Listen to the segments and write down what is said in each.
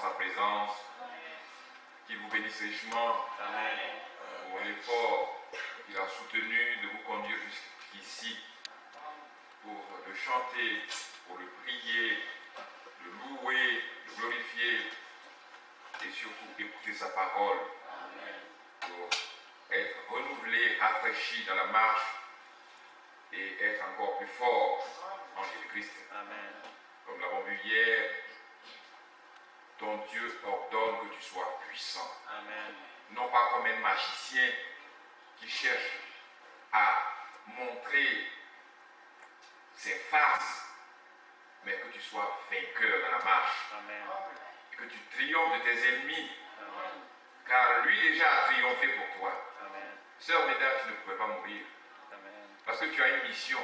sa présence, qu'il vous bénisse richement pour l'effort qu'il a soutenu de vous conduire jusqu'ici, pour le chanter, pour le prier, le louer, le glorifier et surtout écouter sa parole pour être renouvelé, rafraîchi dans la marche et être encore plus fort en Jésus-Christ. Comme nous l'avons vu hier, ton Dieu ordonne que tu sois puissant. Non pas comme un magicien qui cherche à montrer ses farces, mais que tu sois vainqueur dans la marche. Et que tu triomphes de tes ennemis. Car lui déjà a triomphé pour toi. Sœur Médard, tu ne pouvais pas mourir. Parce que tu as une mission.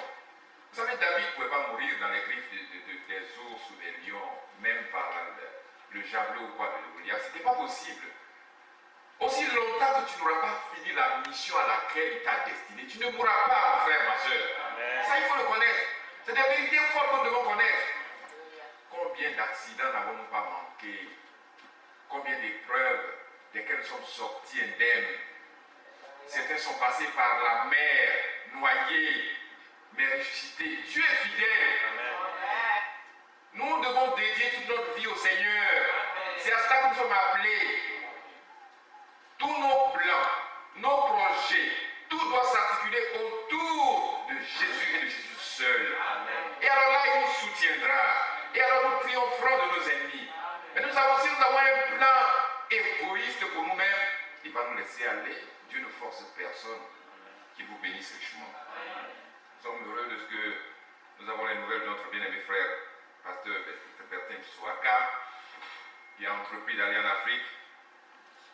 Vous savez, David ne pouvait pas mourir dans les griffes des ours ou des lions, même par le javelot ou quoi de Goliath. Ce n'était pas possible. Aussi longtemps que tu n'auras pas fini la mission à laquelle il t'a destiné, tu ne mourras pas, mon frère, ma soeur. Ça, il faut le connaître. C'est des vérités fortes que nous devons connaître. Combien d'accidents n'avons-nous pas manqué? Combien d'épreuves desquelles nous sommes sortis indemnes? Certains sont passés par la mer, noyés, mais ressuscités. Dieu est fidèle. Nous devons dédier toute notre vie au Seigneur. C'est à cela que nous sommes appelés. Tous nos plans, nos projets, tout doit s'articuler autour de Jésus et de Jésus seul. Et alors là, il nous soutiendra. Et alors nous triompherons de nos ennemis. Mais nous avons, si nous avons un plan égoïste pour nous-mêmes, il va nous laisser aller. Dieu ne force personne. Qu'il vous bénisse richement. Nous sommes heureux de ce que nous avons les nouvelles de notre bien-aimé frère, pasteur Bertin Souaka, qui a entrepris d'aller en Afrique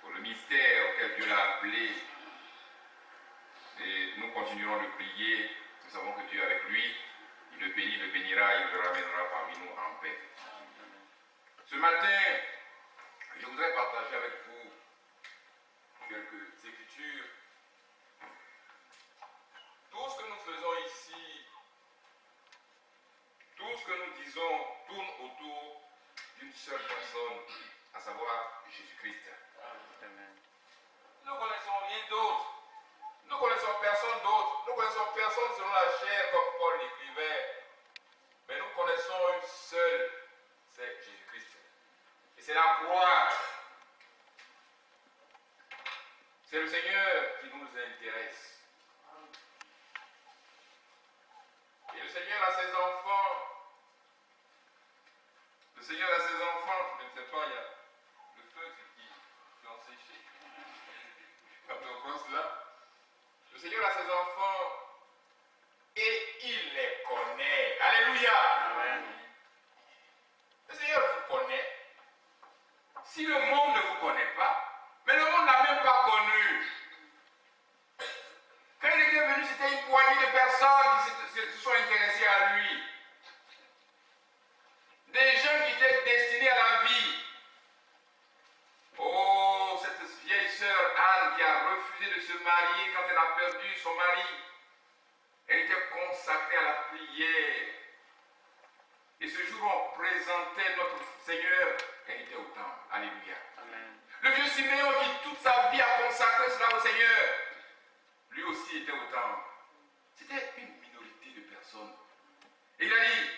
pour le mystère auquel Dieu l'a appelé. Et nous continuerons de prier. Nous savons que Dieu est avec lui. Il le bénit, le bénira, il le ramènera parmi nous en paix. Ce matin, je voudrais partager avec vous quelques écritures. Tout ce que nous faisons ici, tout ce que nous disons tourne autour d'une seule personne, à savoir Jésus-Christ. Nous ne connaissons rien d'autre. Nous ne connaissons personne d'autre. Nous ne connaissons personne selon la chair, comme Paul l'écrivait. Mais nous connaissons une seule, c'est Jésus-Christ. Et c'est la croix. C'est le Seigneur qui nous intéresse. Et le Seigneur a ses enfants. Le Seigneur a ses enfants. Je ne sais pas, il y a le feu qui ont séché. Quand on pense là. Le Seigneur a ses enfants et il les connaît. Alléluia. Amen. Le Seigneur vous connaît. Si le monde ne vous connaît pas, mais le monde n'a même pas connu. Quand il était venu, c'était une poignée de personnes qui se sont intéressées à lui. Des gens qui étaient destinés à la vie. Oh, cette vieille sœur Anne qui a refusé de se marier quand elle a perdu son mari. Elle était consacrée à la prière. Et ce jour où on présentait notre Seigneur, elle était au temple. Alléluia. Amen. Le vieux Siméon qui toute sa vie a consacré cela au Seigneur, lui aussi était au temple. C'était une minorité de personnes. Et il a dit,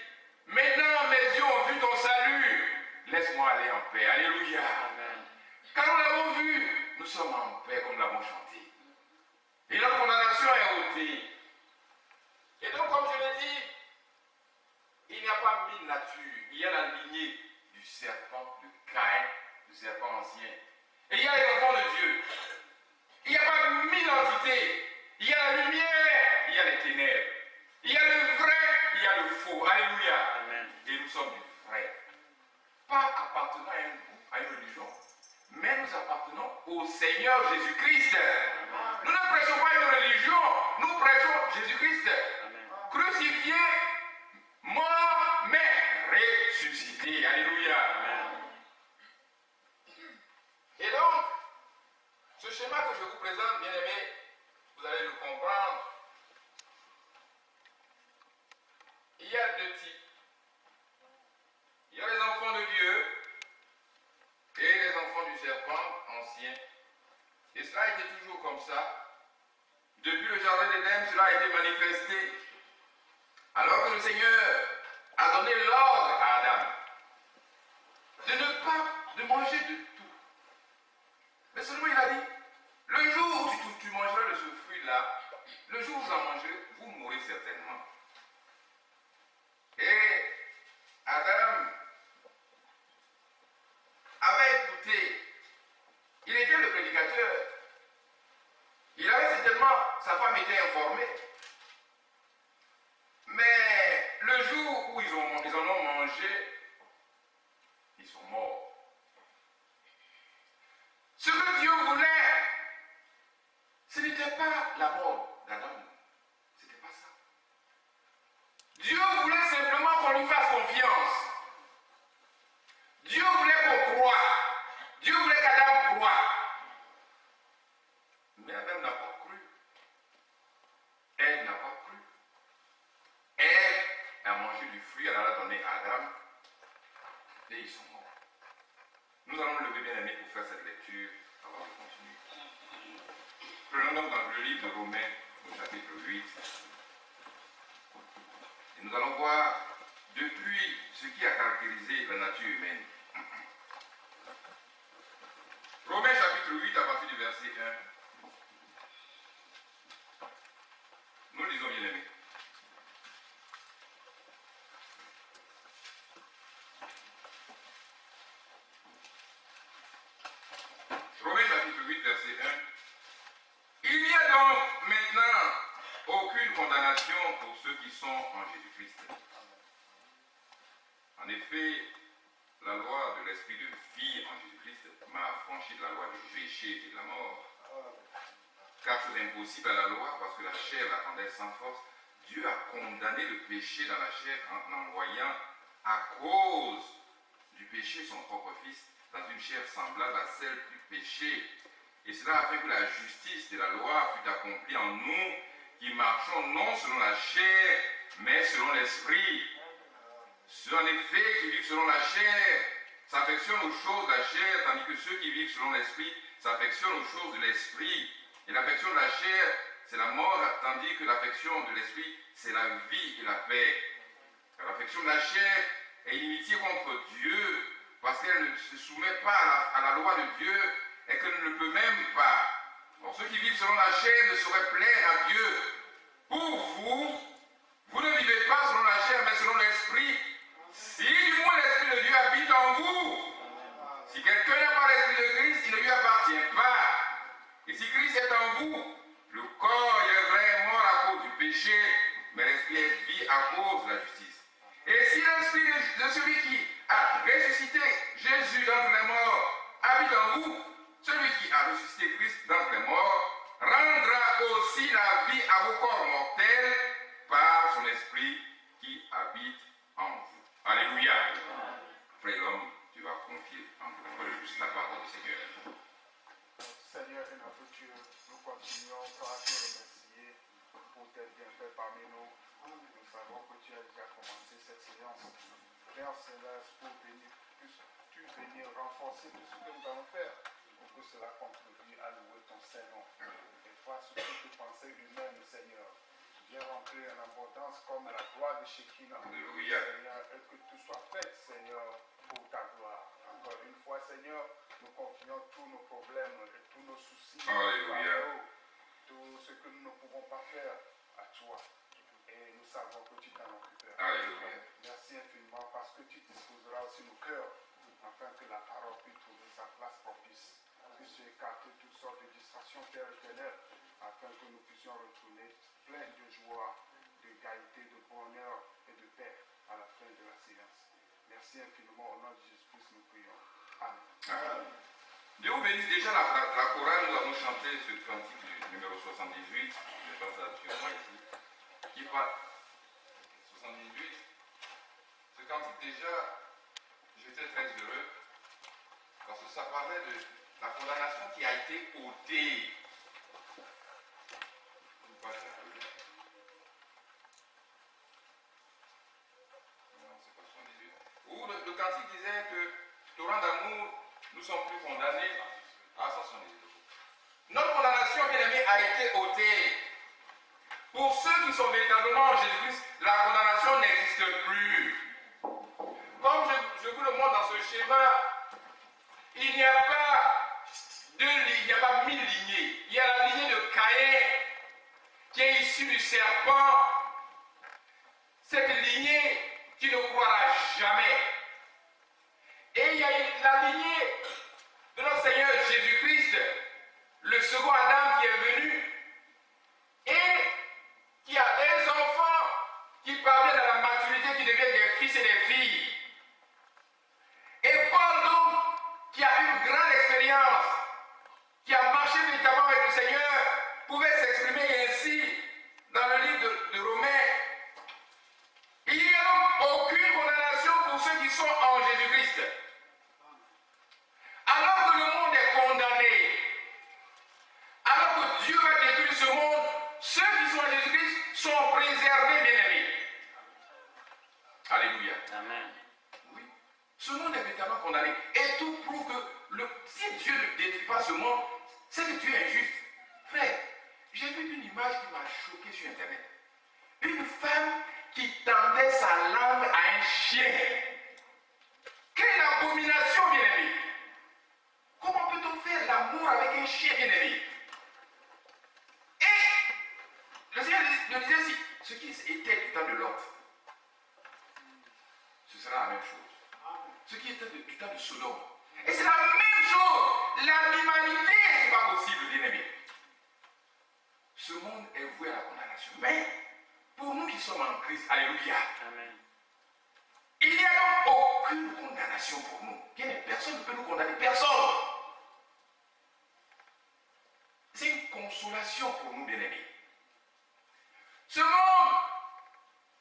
maintenant mes yeux ont vu ton salut, laisse-moi aller en paix. Alléluia. Amen. Quand nous l'avons vu, nous sommes en paix comme nous l'avons chanté. Et la condamnation est ôtée. Et donc, comme je l'ai dit, il n'y a pas mille natures. Il y a la lignée du serpent, de Caïn, du serpent ancien. Et il y a les enfants de Dieu. Il n'y a pas mille entités. Il y a la lumière, il y a les ténèbres. Il y a le vrai, il y a le faux. Alléluia. Amen. Et nous sommes du vrai. Pas appartenant à un groupe, à une religion, mais nous appartenons au Seigneur Jésus-Christ. Nous ne prêchons pas une religion, nous prêchons Jésus-Christ. Crucifié, mort, mais ressuscité. Alléluia. Amen. Et donc, ce schéma que je vous présente, bien aimé, vous allez le comprendre. Il y a deux types. Il y a les enfants de Dieu cela a été toujours comme ça. Depuis le jardin d'Éden, cela a été manifesté. Alors que le Seigneur a donné l'ordre à Adam de ne pas de manger de tout. Mais seulement il a dit, le jour où tu mangeras de ce fruit-là, le jour où vous en mangerez, vous mourrez certainement. Et Adam avait écouté. Il était le prédicateur. Il avait certainement, sa femme était informée. Mais le jour où ils en ont mangé, ils sont morts. Ce que Dieu voulait, ce n'était pas la mort d'Adam. Ce n'était pas ça. Dieu voulait simplement qu'on lui fasse confiance. Dieu voulait qu'on croie. Dieu voulait qu'Adam croie. Mais Adam n'a pas cru. Elle n'a pas cru. Elle a mangé du fruit, elle a donné à Adam. Et ils sont morts. Nous allons lever bien aimé pour faire cette lecture avant de continuer. Prenons donc dans le livre de Romains, au chapitre 8. Et nous allons voir depuis ce qui a caractérisé la nature humaine. Romains chapitre 8 à partir du verset 1. Nous lisons bien aimé. Romains chapitre 8 verset 1. Il n'y a donc maintenant aucune condamnation pour ceux qui sont en Jésus-Christ. En effet, la loi de l'esprit de vie en Jésus-Christ m'a affranchi de la loi du péché et de la mort. Car chose impossible à la loi, parce que la chair l'attendait sans force, Dieu a condamné le péché dans la chair en envoyant à cause du péché son propre Fils dans une chair semblable à celle du péché. Et cela a fait que la justice de la loi fut accomplie en nous qui marchons non selon la chair, mais selon l'esprit. Ceux en effet qui vivent selon la chair s'affectionnent aux choses de la chair, tandis que ceux qui vivent selon l'esprit s'affectionnent aux choses de l'esprit. Et l'affection de la chair, c'est la mort, tandis que l'affection de l'esprit, c'est la vie et la paix. Car l'affection de la chair est inimitié contre Dieu, parce qu'elle ne se soumet pas à la loi de Dieu et qu'elle ne le peut même pas. Or, ceux qui vivent selon la chair ne sauraient plaire à Dieu. Pour vous, vous ne vivez pas selon la chair, mais selon l'esprit. Si du moins l'esprit de Dieu habite en vous. Si quelqu'un n'a pas l'esprit de Christ, il ne lui appartient pas. Et si Christ est en vous, le corps est vrai mort à cause du péché, mais l'esprit est vie à cause de la justice. Et si l'esprit de celui qui a ressuscité Jésus d'entre les morts habite en vous, celui qui a ressuscité Christ d'entre les morts rendra aussi la vie à vos corps mortels par son esprit qui habite en vous. Alléluia. Frère l'homme, tu vas confier en la parole du Seigneur. Seigneur et notre Dieu, nous continuons par te remercier pour tes bienfaits parmi nous. Nous savons que tu as déjà commencé cette séance. Père Céleste, pour venir, puisses-tu venir renforcer tout ce que nous allons faire pour que cela contribue à louer ton Saint-Nom. Et face à toutes les pensées humaines, Seigneur, viens rentrer en abondance comme la gloire de Shekinah. Alléluia. Seigneur, et que tout soit fait, Seigneur, pour ta gloire. Encore une fois, Seigneur, nous confions tous nos problèmes et tous nos soucis, Alléluia. tout ce que nous ne pouvons pas faire à toi. Et nous savons que tu t'en occupes. Alléluia. Merci infiniment parce que tu disposeras aussi nos cœurs afin que la parole puisse trouver sa place propice. Puisse écarter toutes sortes de distractions terre éternelle afin que nous puissions retourner pleins de joie, de gaieté, de bonheur et de paix à la fin de la séance. Merci infiniment. Au nom de Jésus-Christ, nous prions. Amen. Amen. Dieu vous bénisse. Déjà, la chorale, nous avons chanté ce cantique numéro 78. Je pense à sur moi ici. Qui parle 78. Ce cantique, déjà, j'étais très heureux parce que ça parlait de la condamnation qui a été ôtée. Où le cantique disait que, torrent d'amour, nous sommes plus condamnés à 178. Notre condamnation, bien aimé, a été ôtée. Pour ceux qui sont véritablement en Jésus-Christ, la condamnation n'existe plus. Comme je vous le montre dans ce schéma, il n'y a pas il n'y a pas 1000 lignées. Il y a la lignée de Caïn qui est issue du serpent. Cette lignée qui ne croira jamais. Et il y a la lignée de notre Seigneur Jésus-Christ, le second Adam qui est venu et qui a des enfants qui parviennent à la maturité, qui deviennent des fils et des filles. Et Paul donc, qui a eu une grande expérience, qui a marché véritablement avec le Seigneur, pouvait s'exprimer ainsi dans le livre de Romains. Il n'y a donc aucune condamnation pour ceux qui sont en Jésus-Christ. Alors que le monde est condamné, alors que Dieu a détruit ce monde, ceux qui sont en Jésus-Christ sont préservés, bien-aimés. Alléluia. Amen. Oui. Ce monde est véritablement condamné. Et tout prouve que si Dieu ne détruit pas ce monde, c'est que Dieu est injuste. Frère, j'ai vu une image qui m'a choqué sur Internet. Une femme qui tendait sa langue à un chien. Quelle abomination, bien-aimé! Comment peut-on faire l'amour avec un chien, bien-aimé? Et le Seigneur nous disait si ce qui était du temps de Lot, ce sera la même chose. Ce qui était du temps de Sodome. Et c'est la même chose. L'animalité, c'est pas possible, bien-aimé. Ce monde est voué à la condamnation. Mais pour nous qui sommes en Christ, alléluia. Amen. Il n'y a donc aucune condamnation pour nous. Personne ne peut nous condamner. Personne. C'est une consolation pour nous, bien-aimés. Ce monde,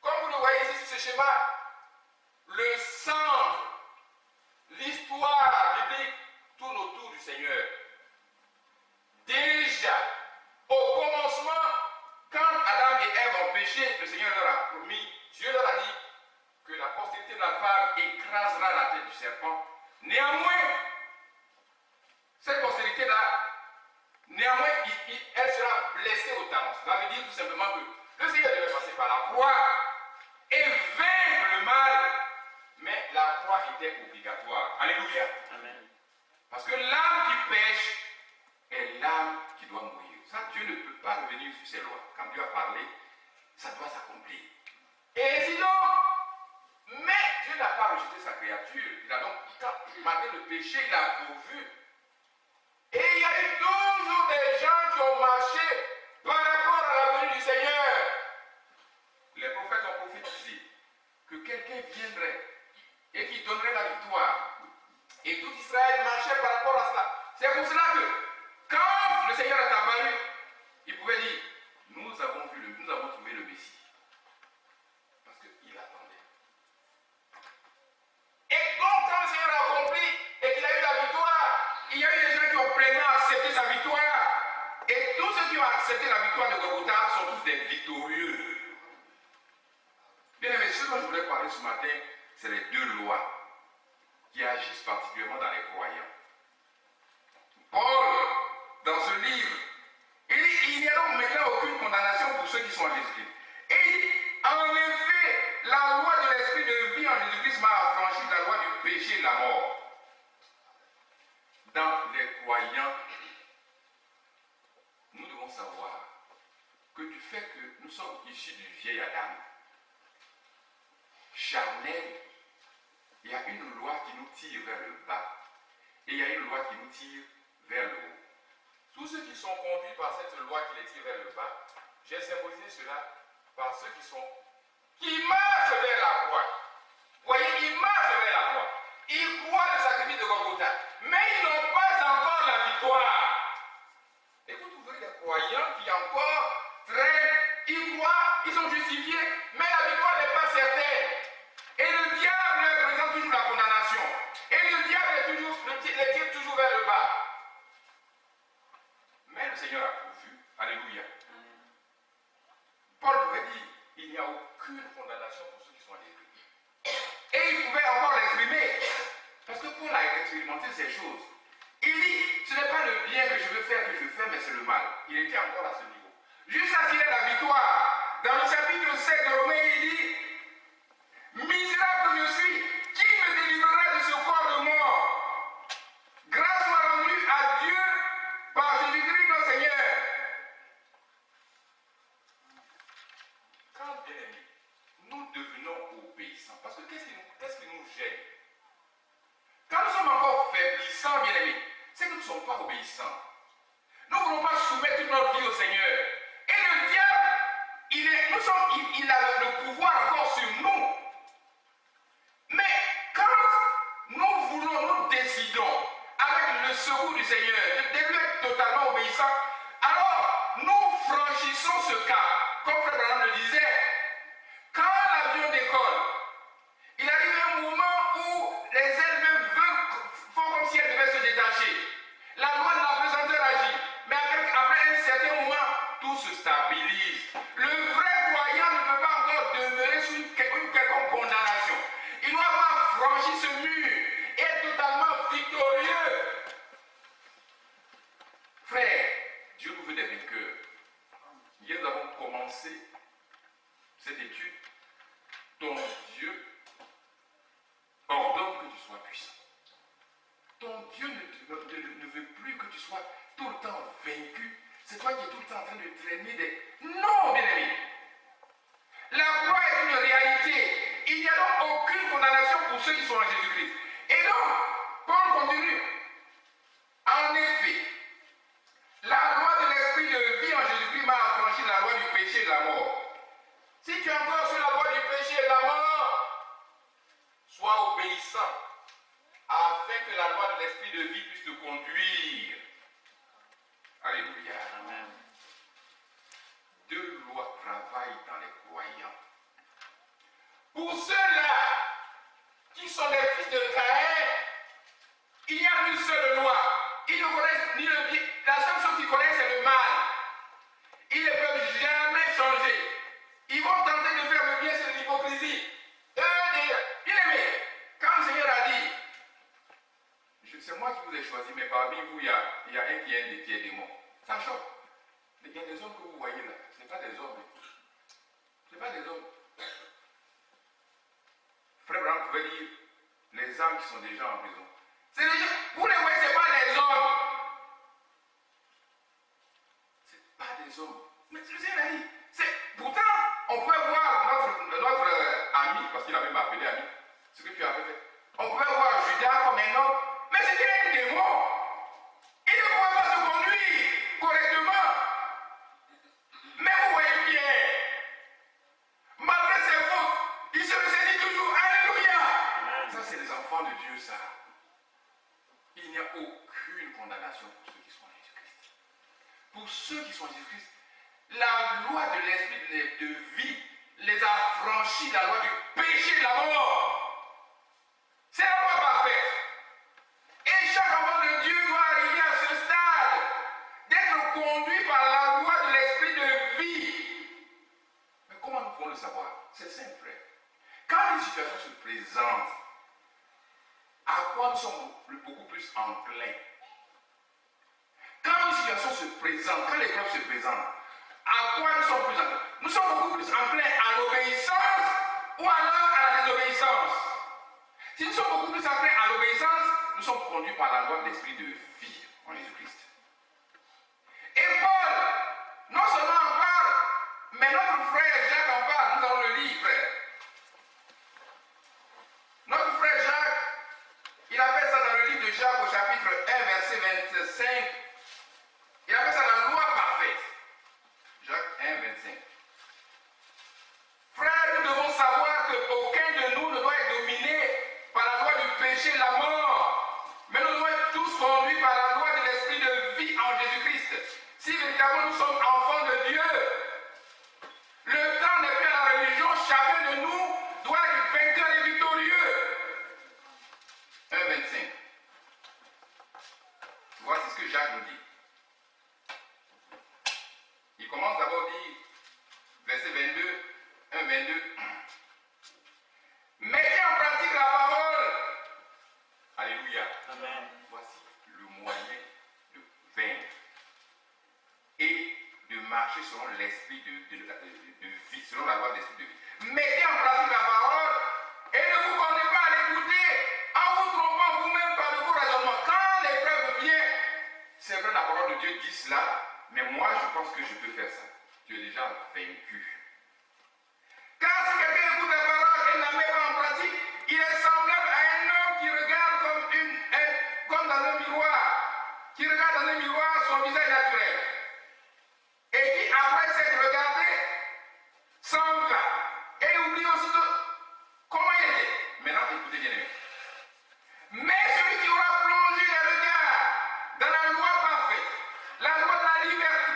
comme vous le voyez ici sur ce schéma, le centre, l'histoire biblique tourne autour du Seigneur. Déjà, au commencement, quand Adam et Ève ont péché, le Seigneur leur a promis, Dieu leur a dit que la postérité de la femme écrasera la tête du serpent. Néanmoins, cette postérité-là, néanmoins, elle sera blessée au talon. Cela veut dire tout simplement que le Seigneur devait passer par la croix et vaincre le mal, mais la croix était obligatoire. Alléluia. Amen. Parce que l'âme qui pêche est l'âme qui doit mourir. Ça, Dieu ne peut pas revenir sur ses lois. Quand Dieu a parlé, ça doit s'accomplir. Et sinon, mais Dieu n'a pas rejeté sa créature. Il a donc, malgré le péché, il a pourvu. Et il y a eu toujours des gens qui ont marché par rapport à la venue du Seigneur. Les prophètes ont prophétisé que quelqu'un viendrait et qui donnerait la victoire. Et tout Israël marchait par rapport à cela. C'est pour cela que quand le Seigneur est apparu, il pouvait dire, nous avons trouvé le Messie. Parce qu'il attendait. Et donc quand le Seigneur a accompli et qu'il a eu la victoire, il y a eu des gens qui ont pleinement accepté sa victoire. Et tous ceux qui ont accepté la victoire de Golgotha sont tous des victorieux. Bien aimé, ce dont je voulais parler ce matin, c'est les deux lois qui agissent particulièrement dans les croyants. Paul, dans ce livre, il n'y a donc maintenant aucune condamnation pour ceux qui sont en Jésus-Christ. Et il dit, en effet, la loi de l'esprit de vie en Jésus-Christ m'a affranchi de la loi du péché et de la mort. Dans les croyants, nous devons savoir que du fait que nous sommes issus du vieil Adam, charnel, il y a une loi qui nous tire vers le bas et il y a une loi qui nous tire vers le haut. Tous ceux qui sont conduits par cette loi qui les tire vers le bas, j'ai symbolisé cela par ceux qui marchent vers la croix. Vous voyez, ils marchent vers la croix. Ils croient le sacrifice de Golgotha, mais ils n'ont pas encore la victoire. Et vous trouverez des croyants qui encore traînent, ils croient, ils sont justifiés, mais la victoire n'est pas certaine. Et le diable leur présente toujours la condamnation. Et le diable les tire toujours vers le bas. Mais le Seigneur a pourvu. Alléluia. Paul pouvait dire, il n'y a aucune condamnation pour ceux qui sont en Jésus. Et il pouvait encore l'exprimer. Parce que Paul a expérimenté ces choses. Il dit, ce n'est pas le bien que je veux faire que je fais, mais c'est le mal. Il était encore à ce niveau. Jusqu'à ce qu'il ait la victoire. Dans le chapitre 7 de Romains, il dit, misérable que je suis, qui me délivrera de ce corps de mort? Grâce soit rendue à Dieu par Jésus-Christ notre Seigneur. Quand, bien aimé, nous devenons obéissants, parce que qu'est-ce qui nous gêne? Quand nous sommes encore faiblissants, bien aimés, c'est que nous ne sommes pas obéissants. Nous ne voulons pas soumettre toute notre vie au Seigneur. Et le diable, il a le pouvoir encore sur nous. Mais quand nous décidons, avec le secours du Seigneur, de lui être totalement obéissant, alors nous franchissons ce cap. Comme Frère Branham le disait, quand l'avion décolle, il arrive un moment où les ailes même font comme si elles devaient se détacher. La loi de la pesanteur agit, mais après un certain moment, tout se stabilise. Le vrai croyant ne peut pas encore demeurer sous une quelconque condamnation. Il doit avoir franchi ce mur et être totalement victorieux. Frère, Dieu nous veut des vainqueurs. Hier, nous avons commencé cette étude. Ton Dieu ordonne que tu sois puissant. Ton Dieu ne veut plus que tu sois tout le temps vaincu. C'est toi qui es tout le temps en train de traîner des... Non, bien aimé. La croix est une réalité. Il n'y a donc aucune condamnation pour ceux qui sont en Jésus-Christ. Et donc, Paul continue. En effet, la loi de l'esprit de vie en Jésus-Christ m'a affranchi de la loi du péché et de la mort. Si tu es encore sur la loi du péché et de la mort, sois obéissant, afin que la loi de l'esprit de vie puisse te conduire. Alléluia. Amen. Deux lois travaillent dans les croyants. Pour ceux-là qui sont des fils de Caïn, il y a une seule loi. Ils ne connaissent ni le bien. La seule chose qu'ils connaissent, c'est le mal. Ils ne peuvent jamais changer. Ils vont tenter de faire le bien, c'est de l'hypocrisie. Bien aimé, quand le Seigneur a dit, c'est moi qui vous ai choisi, mais parmi vous, il y a un qui est démon. Ça choque. Il y a des hommes que vous voyez là, ce n'est pas des hommes. Ce n'est pas des hommes. Frère Branham pouvait dire les âmes qui sont déjà en prison. C'est les gens, vous les voyez, ce n'est pas des hommes. Ce n'est pas des hommes. Mais tu sais, il a dit, pourtant, on pouvait voir notre ami, parce qu'il avait m'appelé ami, ce que tu avais fait. On pouvait voir Judas comme un homme, mais c'était un démon. Il ne pouvait pas se conduire correctement. Mais vous voyez bien, malgré ses fautes, il se ressaisit toujours. Alléluia. Ça, c'est les enfants de Dieu, ça. Il n'y a aucune condamnation pour ceux qui sont en Jésus-Christ. Pour ceux qui sont en Jésus-Christ, la loi de l'esprit de vie les a franchis de la loi du péché et de la mort. C'est la loi parfaite. Et chaque enfant de Dieu doit arriver à ce stade d'être conduit par la loi de l'esprit de vie. Mais comment nous pouvons le savoir? C'est simple, frère. Quand une situation se présente, à quoi nous sommes beaucoup plus enclins? Quand une situation se présente, quand l'épreuve se présente, à quoi nous sommes plus enclins? Nous sommes beaucoup plus enclins à l'obéissance ou alors à la désobéissance. Si nous sommes beaucoup plus enclins à l'obéissance, nous sommes conduits par la loi de l'esprit de vie en Jésus-Christ. Et Paul, non seulement en parle, mais notre frère Jacques en parle. Nous allons le lire, frère. Notre frère Jacques, il appelle ça dans le livre de Jacques au chapitre 1, verset 25. Il appelle ça la loi parfaite. Jacques 1, 25. Frères, nous devons savoir qu'aucun de nous ne doit être dominé par la loi du péché et de la mort. Mais nous devons être tous conduits par la loi de l'esprit de vie en Jésus-Christ. Si véritablement nous sommes enfants de Dieu, le temps n'est plus à la religion, chacun de nous doit être vainqueur et victorieux. 1, 25. Voici ce que Jacques nous dit. Il commence d'abord à dire, verset 22, 1, 22. Mettez en pratique la parole. Alléluia. Amen. Voici le moyen marcher selon l'esprit de vie, selon la loi de l'esprit de vie. Mettez en pratique la parole et ne vous condamnez pas à l'écouter en vous trompant vous-même par de vos raisonnements. Quand l'épreuve vient, c'est vrai, la parole de Dieu dit cela, mais moi je pense que je peux faire ça. Tu es déjà vaincu. Car si quelqu'un écoute la parole et ne la met pas en pratique, il est semblable à un homme qui regarde comme dans un miroir, qui regarde dans un miroir son visage naturel, et qui, après s'être regardé, s'en va, et oublie aussitôt comment il était. Maintenant, écoutez bien aimé. Mais celui qui aura plongé les regards dans la loi parfaite, la loi de la liberté,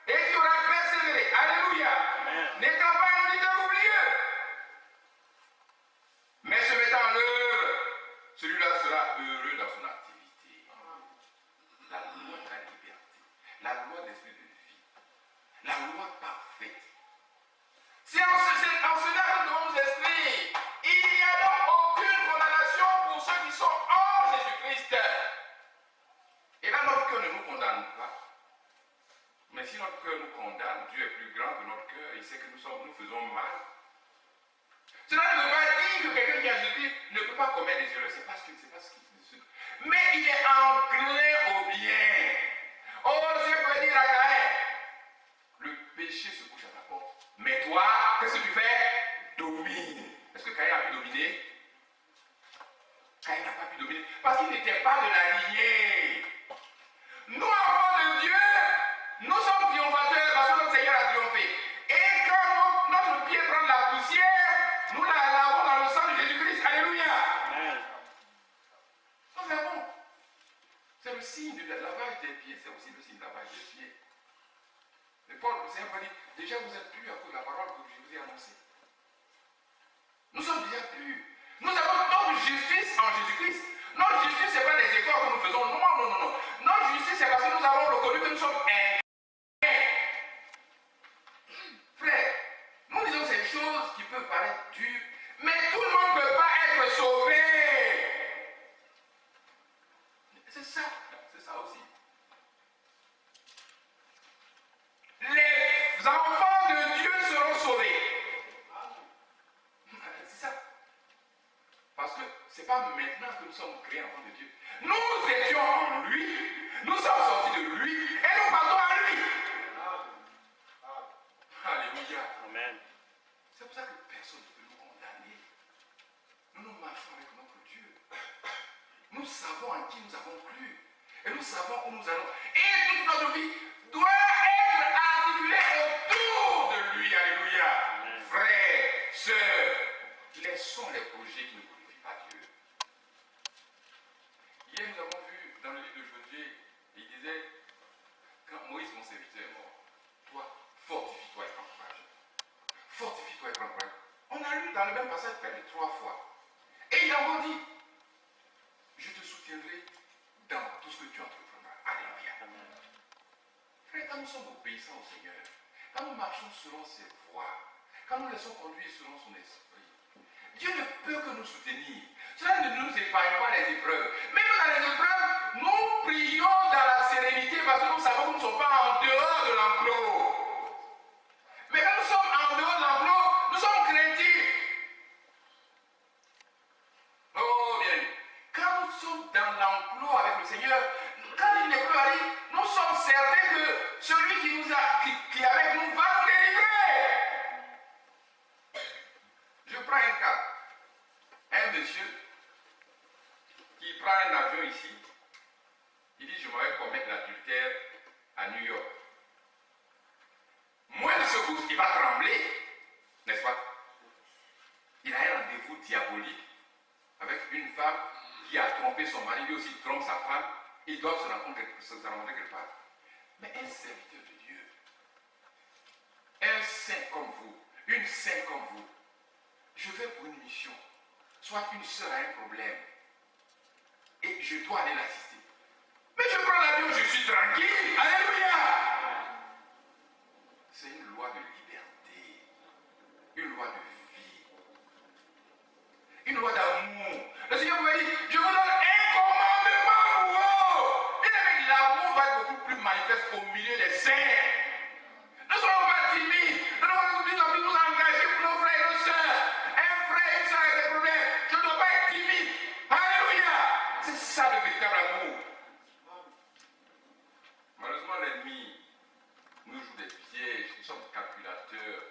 et qui aura persévéré, alléluia, n'étant pas un auditeur oublieux, mais se mettant en œuvre, celui-là sera heureux dans son activité. La loi de la liberté, la loi d'esprit de vie, la loi parfaite. C'est en cela que nous devons nous inscrire. Il n'y a donc aucune condamnation pour ceux qui sont hors Jésus-Christ. Et là, notre cœur ne nous condamne pas. Mais si notre cœur nous condamne, Dieu est plus grand que notre cœur. Il sait que nous faisons mal. Cela ne veut pas dire que quelqu'un qui a Jésus-Christ ne peut pas commettre des erreurs. C'est pas ce qu'il dit. Mais il est enclin au bien. Oh, Dieu peut dire à Caïn, le péché se couche à ta porte. Mais toi, qu'est-ce que tu fais? Domine. Est-ce que Caïn a pu dominer? Caïn n'a pas pu dominer. Parce qu'il n'était pas de la lignée. Nous, enfants de Dieu, nous sommes triomphateurs parce que notre Seigneur a triomphé. Et quand notre pied prend la poussière, nous la lavons dans le sang de Jésus-Christ. Alléluia. Nous l'avons. C'est le signe du lavage des pieds. C'est aussi le signe du lavage des pieds. Et Paul, le Seigneur va dire, déjà vous êtes purs à cause de la parole que je vous ai annoncée. Nous sommes déjà purs. Nous avons notre justice en Jésus-Christ. Notre justice, ce n'est pas les efforts que nous faisons. Non. Notre justice, c'est parce que nous avons reconnu que nous sommes incarnés. Frère, nous disons ces choses qui peuvent paraître dures, mais tout le monde ne peut pas être sauvé. C'est ça aussi. Les enfants de Dieu seront sauvés. C'est ça. Parce que ce n'est pas maintenant que nous sommes créés enfants de Dieu. Nous étions en lui, nous sommes sortis de lui et nous partons à lui. Alléluia. Amen. C'est pour ça que personne ne peut nous condamner. Nous marchons avec notre Dieu. Nous savons en qui nous avons cru. Et nous savons où nous allons. Et toute notre vie doit être articulée autour de lui. Alléluia. Amen. Frères, sœurs, laissons les projets qui ne glorifient pas Dieu. Hier, nous avons vu dans le livre de Josué, il disait, quand Moïse, mon serviteur, est mort, toi, fortifie-toi et prends courage. Fortifie-toi et prends courage. On a lu dans le même passage près de 3 fois. Et il a encore dit, je te soutiendrai dans tout ce que tu entreprendras. Alléluia. Frère, quand nous sommes obéissants au Seigneur, quand nous marchons selon ses voies, quand nous laissons conduire selon son esprit, Dieu ne peut que nous soutenir. Cela ne nous épargne pas les épreuves. Même dans les épreuves, nous prions dans la sérénité parce que nous savons que nous ne sommes pas en dehors de l'enclos. Mais quand nous sommes en dehors de l'enclos, nous sommes craintifs. Oh bien, quand nous sommes dans l'enclos avec le Seigneur, quand une épreuve arrive, nous sommes certains que celui qui est avec nous va nous délivrer. Je prends un cas. Un monsieur qui prend un avion ici, il dit je m'en vais commettre l'adultère à New York. Moins de secousses, il va trembler, n'est-ce pas? Il a un rendez-vous diabolique avec une femme qui a trompé son mari, lui aussi trompe sa femme, ils doivent se rencontrer quelque part. Mais un serviteur de Dieu, un saint comme vous, une sainte comme vous, je vais pour une mission. Soit une soeur a un problème et je dois aller l'assister. Mais je prends l'avion, je suis tranquille. Alléluia. C'est une loi de liberté, une loi de vie, une loi d'amour. Le Seigneur vous dit, je vous donne un commandement nouveau. Et avec l'amour va être beaucoup plus manifeste au milieu des saints. véritable amour. Malheureusement, l'ennemi nous joue des pièges, nous sommes calculateurs.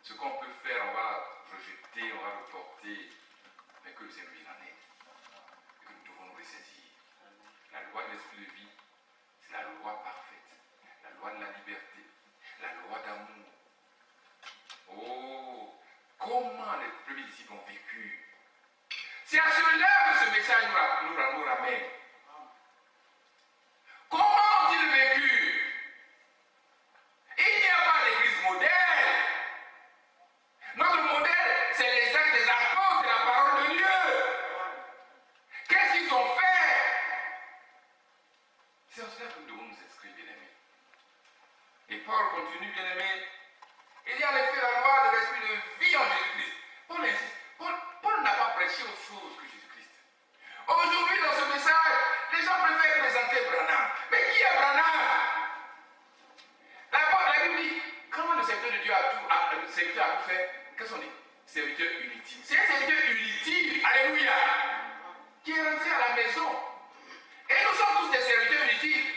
Ce qu'on peut faire, on va rejeter, on va reporter, mais que le Seigneur vienne en aide. Et que nous devons nous ressaisir. La loi de l'esprit de vie, c'est la loi parfaite, la loi de la liberté, la loi d'amour. Oh, comment les premiers disciples ont vécu. C'est à cela que ce message nous ramène. Comment ont-ils vécu? Il n'y a pas d'église modèle. Notre modèle, c'est les actes des apôtres et la parole de Dieu. Qu'est-ce qu'ils ont fait? C'est en cela que nous devons nous inscrire, bien-aimés. Et Paul continue, bien-aimés. Il y a en effet la loi de l'esprit de vie en Jésus-Christ. Paul insiste. Paul n'a pas prêché autre chose que Jésus-Christ. Aujourd'hui, dans ce message, les gens préfèrent présenter Branham. Mais qui est Branham? La Bible dit, quand le serviteur de Dieu le serviteur a tout fait, qu'est-ce qu'on dit? Serviteur inutile. C'est un serviteur inutile, alléluia, qui est rentré à la maison. Et nous sommes tous des serviteurs inutiles.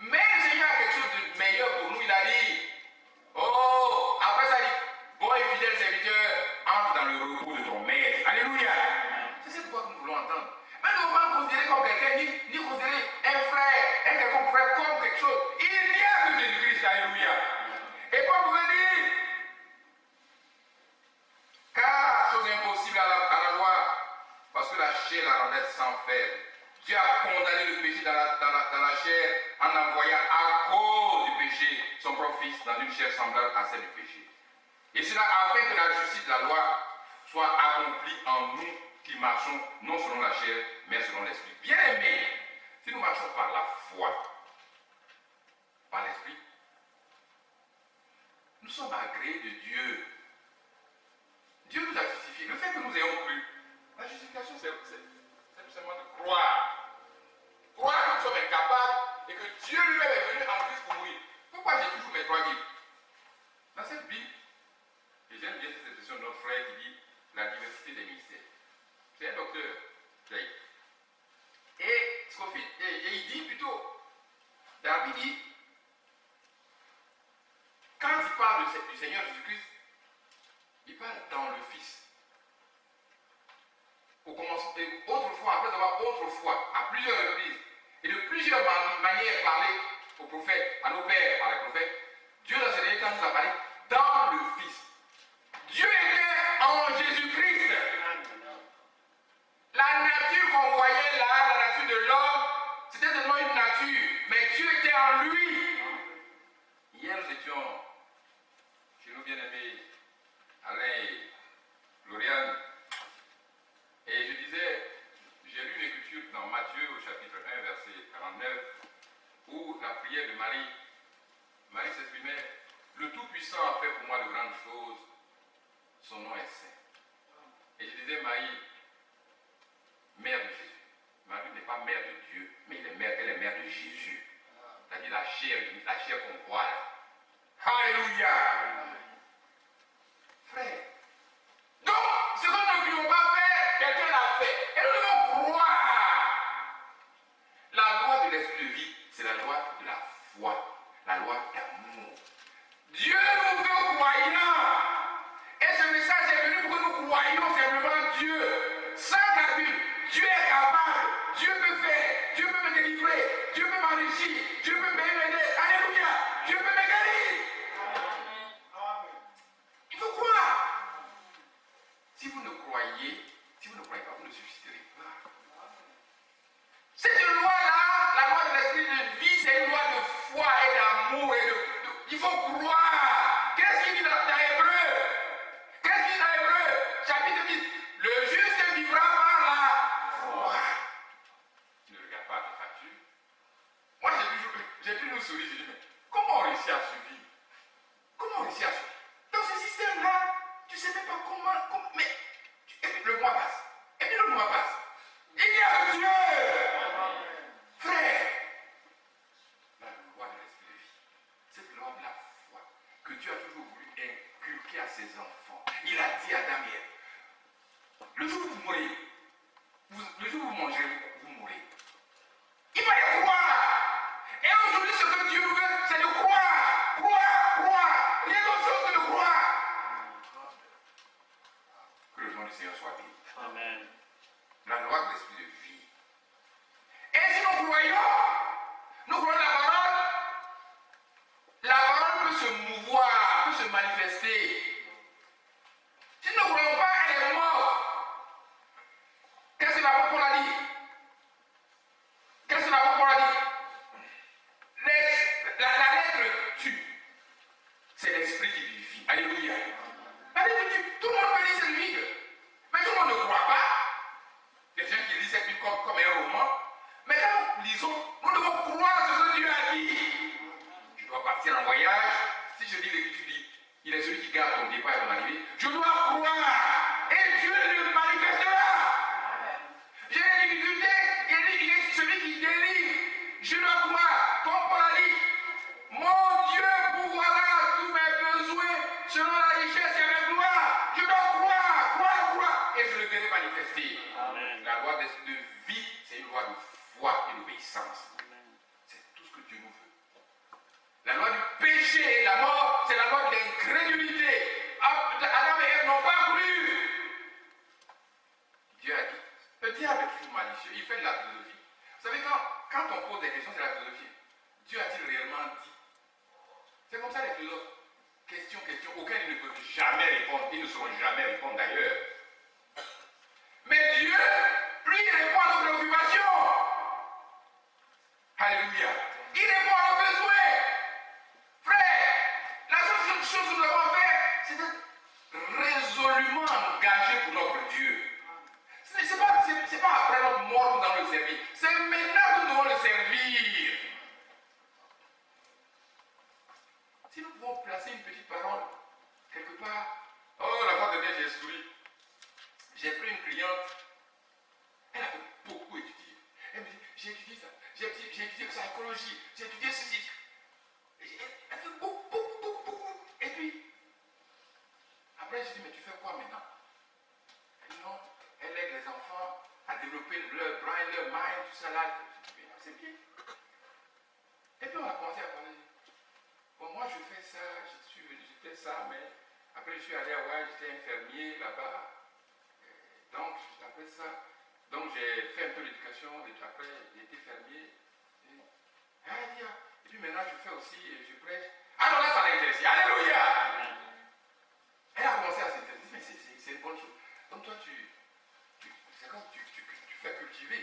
Mais le Seigneur a quelque chose de meilleur pour nous. Il a dit, oh, après ça, il dit, bon et fidèle serviteur, entre dans le repos de ton maître. Alléluia. C'est cette voix que nous voulons entendre. Mais nous ne pouvons pas considérer comme quelqu'un, ni considérer un frère, un quelconque frère comme quelque chose. Il n'y a que Jésus-Christ, alléluia. Et Paul pouvait dire, car chose impossible à la loi, parce que la chair la rendait sans faible. Dieu a condamné le péché dans la chair en envoyant à cause du péché son propre fils dans une chair semblable à celle du péché. Et cela afin que la justice de la loi soit accomplie en nous qui marchons non selon la chair, mais selon l'esprit. Bien aimés, si nous marchons par la foi, par l'esprit, nous sommes agréés de Dieu. Dieu nous a justifiés. Le fait que nous ayons cru, la justification, c'est tout simplement de croire. Croire que nous sommes incapables et que Dieu lui-même est venu en Christ pour mourir. Pourquoi j'ai toujours mes 3 guides? Dans cette Bible, et j'aime bien cette expression de notre frère qui dit la diversité des ministères. C'est un docteur. Et il dit plutôt, David dit, quand il parle du Seigneur Jésus-Christ, il parle dans le Fils. Au commencement, autrefois, après avoir autrefois, à plusieurs reprises, et de plusieurs manières parlé aux prophètes, à nos pères par les prophètes, Dieu dans ces derniers temps nous a parlé dans le Fils. Dieu était en Jésus-Christ. La nature qu'on voyait là, la nature de l'homme, c'était seulement une nature, mais Dieu était en lui. Hier, nous étions chez nos bien-aimés Alain et Lauriane, et je disais, j'ai lu l'écriture dans Matthieu au chapitre 1, verset 49, où la prière de Marie s'exprimait, le Tout-Puissant a fait pour moi de grandes choses, son nom est saint. Et je disais, Marie, mère de Jésus. Marie n'est pas mère de Dieu, mais elle est mère de Jésus. C'est-à-dire la chair qu'on voit là. Alléluia. Frère. Donc, ce que nous ne pouvions pas faire, quelqu'un l'a fait. Et nous devons croire. La loi de l'esprit de vie, c'est la loi de la foi, la loi d'amour. Dieu nous veut croyants. Et ce message est venu pour que nous croyions simplement Dieu. Sans calcul, Dieu est capable. Dieu peut faire. Dieu peut me délivrer. Dieu peut m'enrichir. Dieu peut m'aider. Alléluia. Dieu peut me guérir. Il faut croire. Si vous ne croyez pas, vous ne susciterez pas. Cette loi-là, la loi de l'esprit de vie, c'est une loi de foi et d'amour. Il faut croire. Qu'est-ce qu'il dit dans Hébreu? Qu'est-ce qu'il dit dans Hébreu? Chapitre 10. Le juste vivra par la foi. Tu ne regardes pas tes factures. Moi, j'ai toujours souri. J'ai dit, mais comment on réussit à survivre? Comment on réussit à survivre? Dans ce système-là, tu ne sais même pas comment mais et puis le mois passe. Et puis le mois passe. Il y a Dieu. Frère, la loi de l'esprit de vie, cette loi de la foi que Dieu a toujours voulu inculquer à ses enfants. Il a dit à Adam et Ève, le jour où vous mourrez, le jour où vous mangerez, vous mourrez. nous croyons la parole peut se mouvoir, peut se manifester. Si nous ne croyons pas, elle est morte. Qu'est-ce que l'apôtre Paul a dit? Qu'est-ce que l'apôtre Paul a dit? La lettre tue. C'est l'esprit qui vivifie. Alléluia. La lettre tue. Tout le monde peut lire cette Bible. Mais tout le monde ne croit pas. Il y a des gens qui lisent cette Bible comme un roman. Mais quand nous lisons, nous devons croire ce que Dieu a dit. Je dois partir en voyage. Si je lis l'Écriture, il est celui qui garde ton départ et ton arrivée. Je dois croire. Et Dieu le manifestera. J'ai des difficultés. Il est celui qui délivre. Je dois croire. Comme Paul a dit, mon Dieu pourvoira tous mes besoins selon la richesse et la gloire. Je dois croire. Et je le verrai manifester. Amen. La loi de vie, c'est une loi de foi et d'obéissance. C'est tout ce que Dieu nous veut. La loi du péché et de la mort, c'est la loi de l'incrédulité. Adam et Ève n'ont pas cru. Dieu a dit. Le diable est toujours malicieux. Il fait de la philosophie. Vous savez, quand on pose des questions, c'est la philosophie. Dieu a-t-il réellement dit? C'est comme ça les philosophes. Question, auxquelles ils ne peuvent jamais répondre. Ils ne sauront jamais répondre d'ailleurs. Mais Dieu, lui, répond à nos préoccupations. Alléluia. Il répond à nos besoins. Frère, la seule chose que nous devons faire, c'est d'être résolument engagés pour notre Dieu. C'est pas après notre mort que nous allons le servir. C'est maintenant que nous devons le servir. Si nous pouvons placer une petite parole quelque part. Oh, la fois dernière, j'ai souri. J'ai pris une cliente. Elle avait beaucoup étudié. Elle me dit, j'ai étudié ça. J'ai étudié la psychologie. J'ai étudié ceci. Elle fait beaucoup. Et puis, après, je dis, mais tu fais quoi maintenant? Elle dit, non, elle aide les enfants à développer leur brain, leur mind, tout ça là. C'est bien. Et puis, on a commencé à parler. Bon, moi, je fais ça, j'étais ça, mais après, je suis allé à Hawaï, j'étais infirmier là-bas. Donc, après ça, j'ai fait un peu d'éducation, après, j'ai été fermier. Et puis maintenant, je fais aussi, je prêche. Alors là, ça l'a intéressé. Alléluia! Elle a commencé à s'intéresser, mais c'est une bonne chose. Donc, toi, c'est comme tu fais cultiver.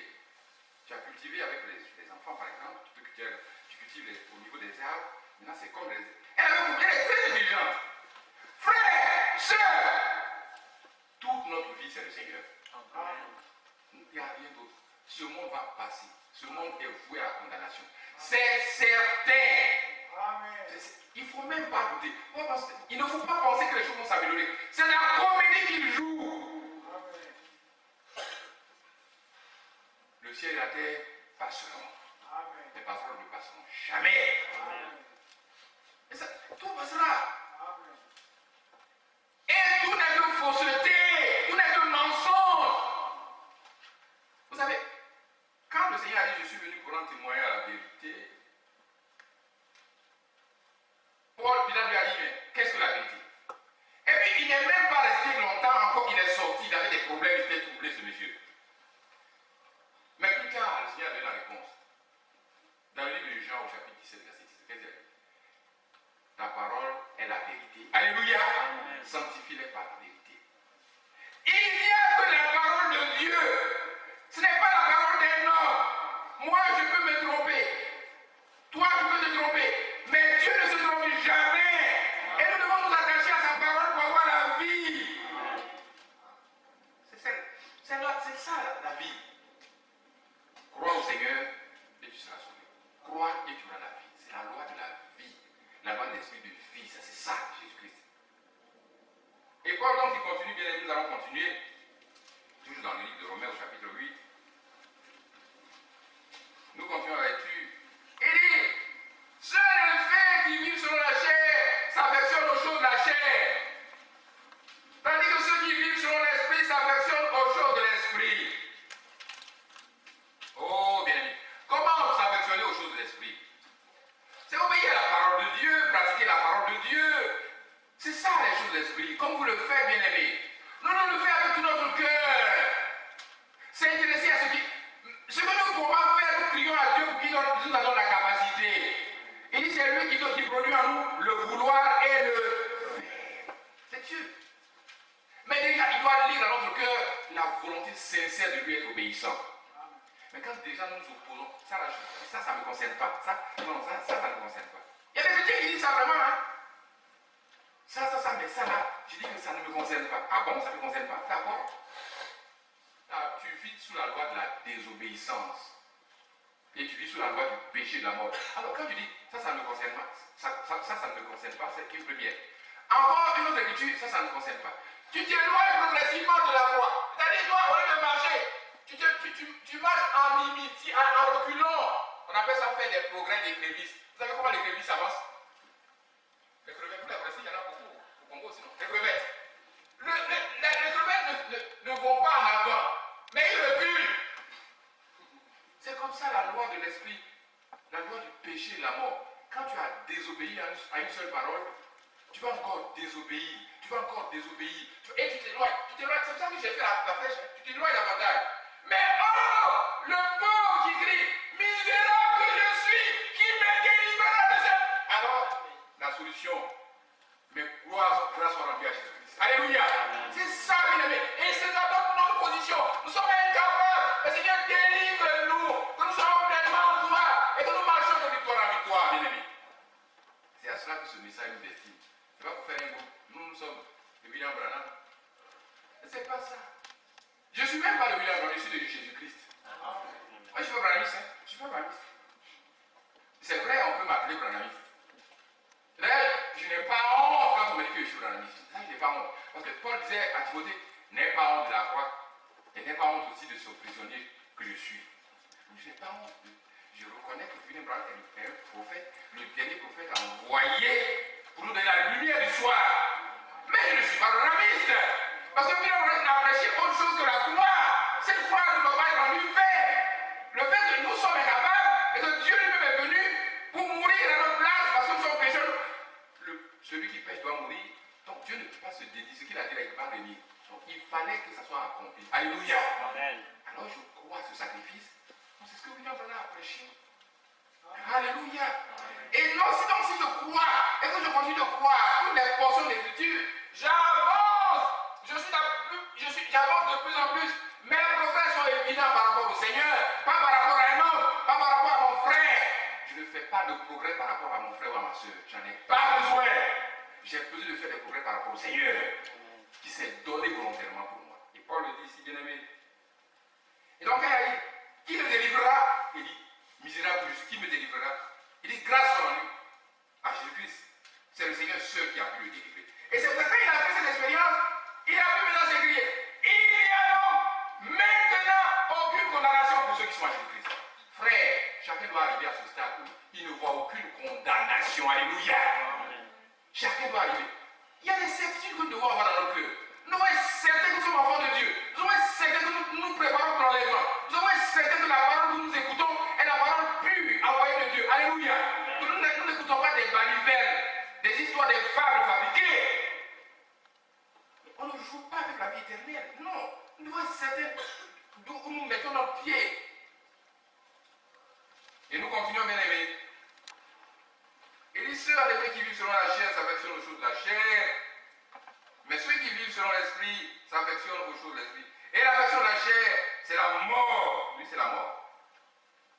Tu as cultivé avec les enfants, par exemple, tu cultives au niveau des arbres. Maintenant, c'est comme les. Elle est très intelligente. Frère, sœur, toute notre vie, c'est le Seigneur. Il n'y a rien d'autre. Ce monde va passer. Ce monde est voué à la condamnation. C'est certain. Amen. Il ne faut même pas douter. Il ne faut pas penser que les choses vont s'améliorer. C'est la comédie qu'il joue. Amen. Le ciel et la terre passeront. Amen. Les passeront ne passeront jamais. Amen. Et ça, tout passera. Amen. Et tout n'est que fausseté, tout n'est que mensonge. Vous savez, quand le Seigneur a dit, je suis venu pour rendre témoignage à la vérité, Paul Pilate lui a dit, mais qu'est-ce que la vérité? Et puis il n'est même pas resté longtemps encore qu'il est sorti, il avait des problèmes, il était troublé ce monsieur. Mais plus tard, le Seigneur a donné la réponse. Dans le livre de Jean au chapitre 17, verset 16, qu'est-ce qu'il a dit? Ta parole est la vérité. Alléluia. Sanctifie-les par la vérité. Il n'y a que la parole de Dieu. Ce n'est pas la parole d'un homme. Moi, je peux me tromper. Toi, tu peux te tromper. Mais Dieu ne se trompe jamais. Et nous devons nous attacher à sa parole pour avoir la vie. C'est ça la vie. Crois au Seigneur et tu seras sauvé. Crois et tu auras la vie. C'est la loi de la vie. La loi de l'esprit de vie. C'est ça, Jésus-Christ. Et Paul, donc, il continue, bien aimé, nous allons continuer. Toujours dans le livre de Romains au chapitre 8. Nous continuons la lecture. Il dit, seul le fait qui vivent selon la chair s'affectionnent aux choses de la chair. Tandis que ceux qui vivent selon l'esprit s'affectionnent aux choses de l'esprit. Oh, bien aimé. Comment s'affectionner aux choses de l'esprit? C'est obéir à la parole de Dieu, pratiquer la parole de Dieu. C'est ça les choses de l'esprit. Comme vous le faites, bien aimé. Nous le faisons avec tout notre cœur. non, ça ne me concerne pas. Ça ne me concerne pas. Il y a des chrétiens qui disent ça vraiment, hein. Mais ça là, je dis que ça ne me concerne pas. Ah bon, ça ne me concerne pas, d'accord. Tu vis sous la loi de la désobéissance. Et tu vis sous la loi du péché de la mort. Alors quand tu dis, ça ne me concerne pas, ça ne me concerne pas, c'est une première. Encore une autre écriture, ça ne me concerne pas. Tu t'éloignes progressivement de la voie. C'est-à-dire, toi, au lieu de marcher, tu marches en mimiti, en reculant. On appelle ça faire des progrès des grévistes. Vous savez comment les grévistes avancent? Les crevettes, vous l'avez il y en a beaucoup au Congo sinon. Les crevettes. Les crevettes ne vont pas en avant, mais ils reculent. C'est comme ça la loi de l'esprit, la loi du péché et de la mort. Quand tu as désobéi à une seule parole, tu vas encore désobéir, et tu t'éloignes. C'est pour ça que j'ai fait la flèche, tu t'éloignes davantage. Mais oh, le pauvre qui crie, misérable que je suis, qui me délivrera de cette... Alors, la solution, mais gloire soit rendue à Jésus-Christ. Alléluia. C'est ça, bien aimé. Et c'est d'abord notre position. Nous sommes incapables. Le Seigneur délivre-nous, que nous soyons pleinement en toi et que nous marchions de victoire en victoire, bien aimé. C'est à cela que ce message nous destine. C'est pas pour faire un groupe. Nous sommes de William Branham. C'est pas ça. Je ne suis même pas de William Branham, je suis de Jésus-Christ. Moi, je suis pas branhamiste, hein. Je suis pas branhamiste. C'est vrai, on peut m'appeler branhamiste. D'ailleurs, je n'ai pas honte quand on me dit que je suis branhamiste. Ça, je n'ai pas honte. Parce que Paul disait à Timothée, n'aie pas honte de la croix, et n'aie pas honte aussi de ce prisonnier que je suis. Je n'ai pas honte. Je reconnais que William Branham est un prophète, le dernier prophète envoyé pour nous donner la lumière du soir. Mais je ne suis pas branhamiste. Parce que William Branham n'a prêché autre chose que la croix. Cette croix ne doit pas être rendue vaine. Le fait que nous sommes incapables et que Dieu lui-même est venu pour mourir à notre place parce que nous sommes pécheurs. Celui qui pêche doit mourir. Donc Dieu ne peut pas se dédier. Ce qu'il a dit là, il ne peut pas venir. Donc il fallait que ça soit accompli. Alléluia. Amen. Alors je crois à ce sacrifice. C'est ce que William Branham a prêché. Alléluia. Et non, sinon si je crois et que je continue de croire à toutes les portions de l'écriture, j'avance. J'avance de plus en plus. Mes progrès sont évidents par rapport au Seigneur, pas par rapport à un homme, pas par rapport à mon frère. Je ne fais pas de progrès par rapport à mon frère ou à ma soeur. J'en ai pas besoin. J'ai besoin de faire des progrès par rapport au Seigneur, qui s'est donné volontairement pour moi. Et Paul le dit ici, bien aimé. Et donc, il a dit, qui le délivrera? Il dit, misérable que je suis, qui me délivrera? Il dit, grâce soit rendue à Jésus-Christ. C'est le Seigneur seul qui a pu le délivrer. Et c'est pour ça que quand il a fait cette expérience, il a pu maintenant s'écrier, il n'y a donc maintenant aucune condamnation pour ceux qui sont à Jésus-Christ. Frère, chacun doit arriver à ce stade où il ne voit aucune condamnation. Alléluia. Chacun doit arriver. Il y a des certitudes que nous devons avoir dans notre cœur. Nous devons être certains que nous sommes enfants de Dieu. Nous devons être certains que nous nous préparons pour l'enlèvement. Nous devons être certains que la parole que nous écoutons est la parole pure, envoyée de Dieu. Alléluia. Que nous n'écoutons pas des balivernes, des histoires, des fables fabriquées. On ne joue pas avec la vie éternelle. Non. Nous devons être certains d'où nous mettons notre pied. Et nous continuons, bien aimés. Il dit ceux en effet qui vivent selon la chair s'affectionnent aux choses de la chair, mais ceux qui vivent selon l'esprit s'affectionnent aux choses de l'esprit. Et l'affection de la chair, c'est la mort. Oui, c'est la mort.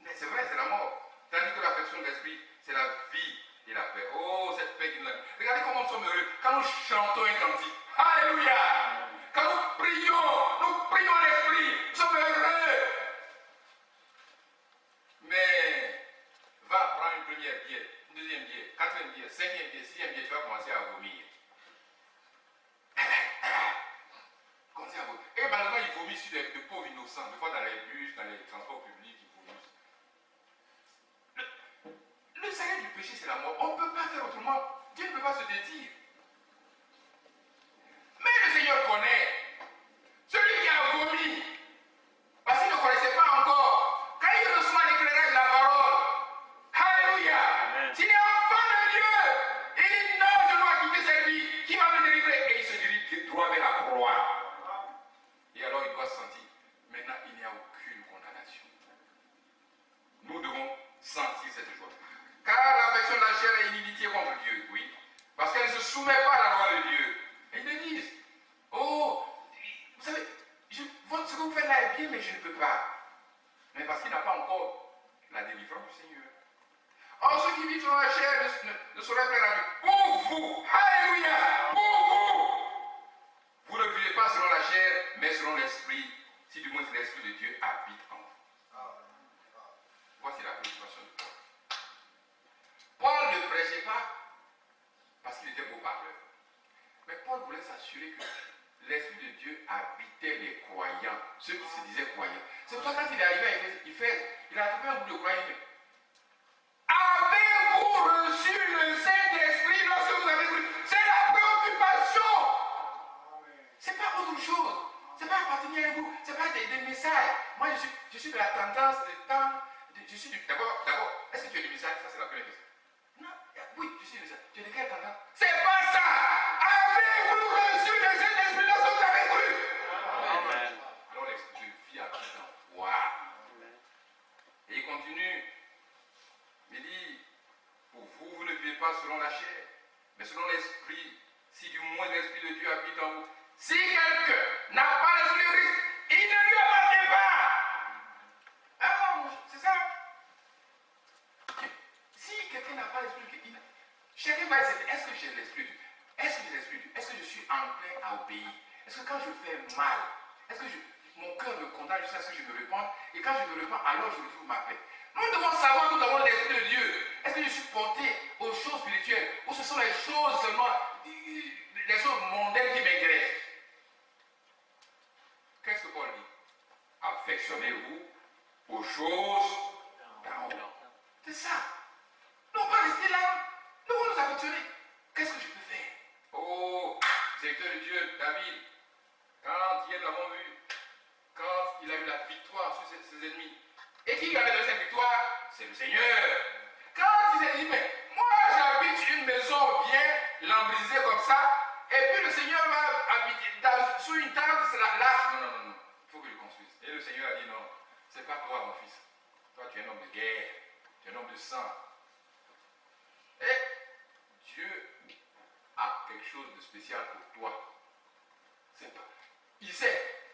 Mais c'est vrai, c'est la mort. Tandis que l'affection de l'esprit, c'est la vie et la paix. Oh, cette paix qui nous a... Regardez comment nous sommes heureux quand nous chantons un cantique. Alléluia. Quand nous prions l'esprit, nous sommes heureux. Mais va prendre une première bière, une deuxième bière, quatrième bière, cinquième bière, sixième bière, tu vas commencer à vomir. Commencer à vomir. Et malheureusement, ils vomissent sur de pauvres innocents. Des fois, dans les bus, dans les transports publics, ils vomissent. Le salaire du péché, c'est la mort. On ne peut pas faire autrement. Dieu ne peut pas se dédire. Mais le Seigneur connaît. Celui qui a vomi, parce qu'il ne connaissait pas encore, quand il reçoit l'éclairage de la parole, alléluia, s'il est enfant de Dieu, il dit non, je dois quitter cette vie, qui va me délivrer? Et il se dirige droit vers la croix. Et alors il doit se sentir, maintenant il n'y a aucune condamnation. Nous devons sentir cette joie. Car l'affection de la chair est inimitié contre Dieu, oui, parce qu'elle ne se soumet pas à la loi de Dieu. Et ils le disent, oh, vous savez, ce que vous faites là est bien, mais je ne peux pas. Mais parce qu'il n'a pas encore du Seigneur. Or, ceux qui vivent selon la chair ne sauraient plaire à Dieu. Pour vous, alléluia, pour vous, vous ne vivez pas selon la chair, mais selon l'esprit, si du moins l'esprit de Dieu habite en vous. Voici la préoccupation de Paul. Paul ne prêchait pas parce qu'il était beau parleur. Mais Paul voulait s'assurer que l'Esprit de Dieu habitait les croyants, ceux qui se disaient croyants. C'est pour ça que quand il est arrivé à il a trouvé un groupe de croyants. Avez-vous reçu le Saint-Esprit lorsque vous avez cru? C'est la préoccupation. C'est pas autre chose. C'est pas appartenir à vous. C'est pas des messages. Moi, je suis de la tendance de temps. D'abord, est-ce que tu es du message? Ça, c'est la première question. Non, oui, je suis du message. Tu es de quelle tendance? C'est pas ça. Avez-vous reçu le Saint-Esprit lorsque vous avez cru? Amen. Alors, l'Esprit de vie habite en toi. Et il continue. Il dit, pour vous, vous ne vivez pas selon la chair, mais selon l'Esprit, si du moins l'Esprit de Dieu habite en vous. Si quelqu'un n'a pas l'Esprit de Christ, il ne lui appartient pas. Alors, c'est ça. Si quelqu'un n'a pas l'Esprit de Christ, chacun va essayer, est-ce que j'ai l'Esprit de Dieu? Est-ce que j'ai l'Esprit de Dieu? Est-ce que je suis enclin à obéir? Est-ce que quand je fais mal, est-ce que mon cœur me condamne jusqu'à ce que je me réponde? Et quand je me réponds, alors je retrouve ma paix. Nous devons savoir que nous avons l'Esprit de Dieu. Est-ce que je suis porté aux choses spirituelles ou ce sont les choses seulement, les choses mondaines qui m'intéressent? Qu'est-ce que Paul dit? Affectionnez-vous aux choses d'en haut. C'est ça. Nous, on va rester là. Nous allons nous affectionner. Qu'est-ce que je peux faire? Oh, serviteur de Dieu, David, quand hier nous l'avons vu, quand il a eu la victoire sur ses ennemis, et qui avait donné cette victoire? C'est le Seigneur. Quand il s'est dit, mais moi j'habite une maison bien lambrisée comme ça, et puis le Seigneur va habiter sous une tente, c'est la lâche. Non, il faut que je construise. Et le Seigneur a dit, non, c'est pas toi mon fils. Toi tu es un homme de guerre, tu es un homme de sang. Et Dieu a quelque chose de spécial pour toi. C'est pas. Il sait.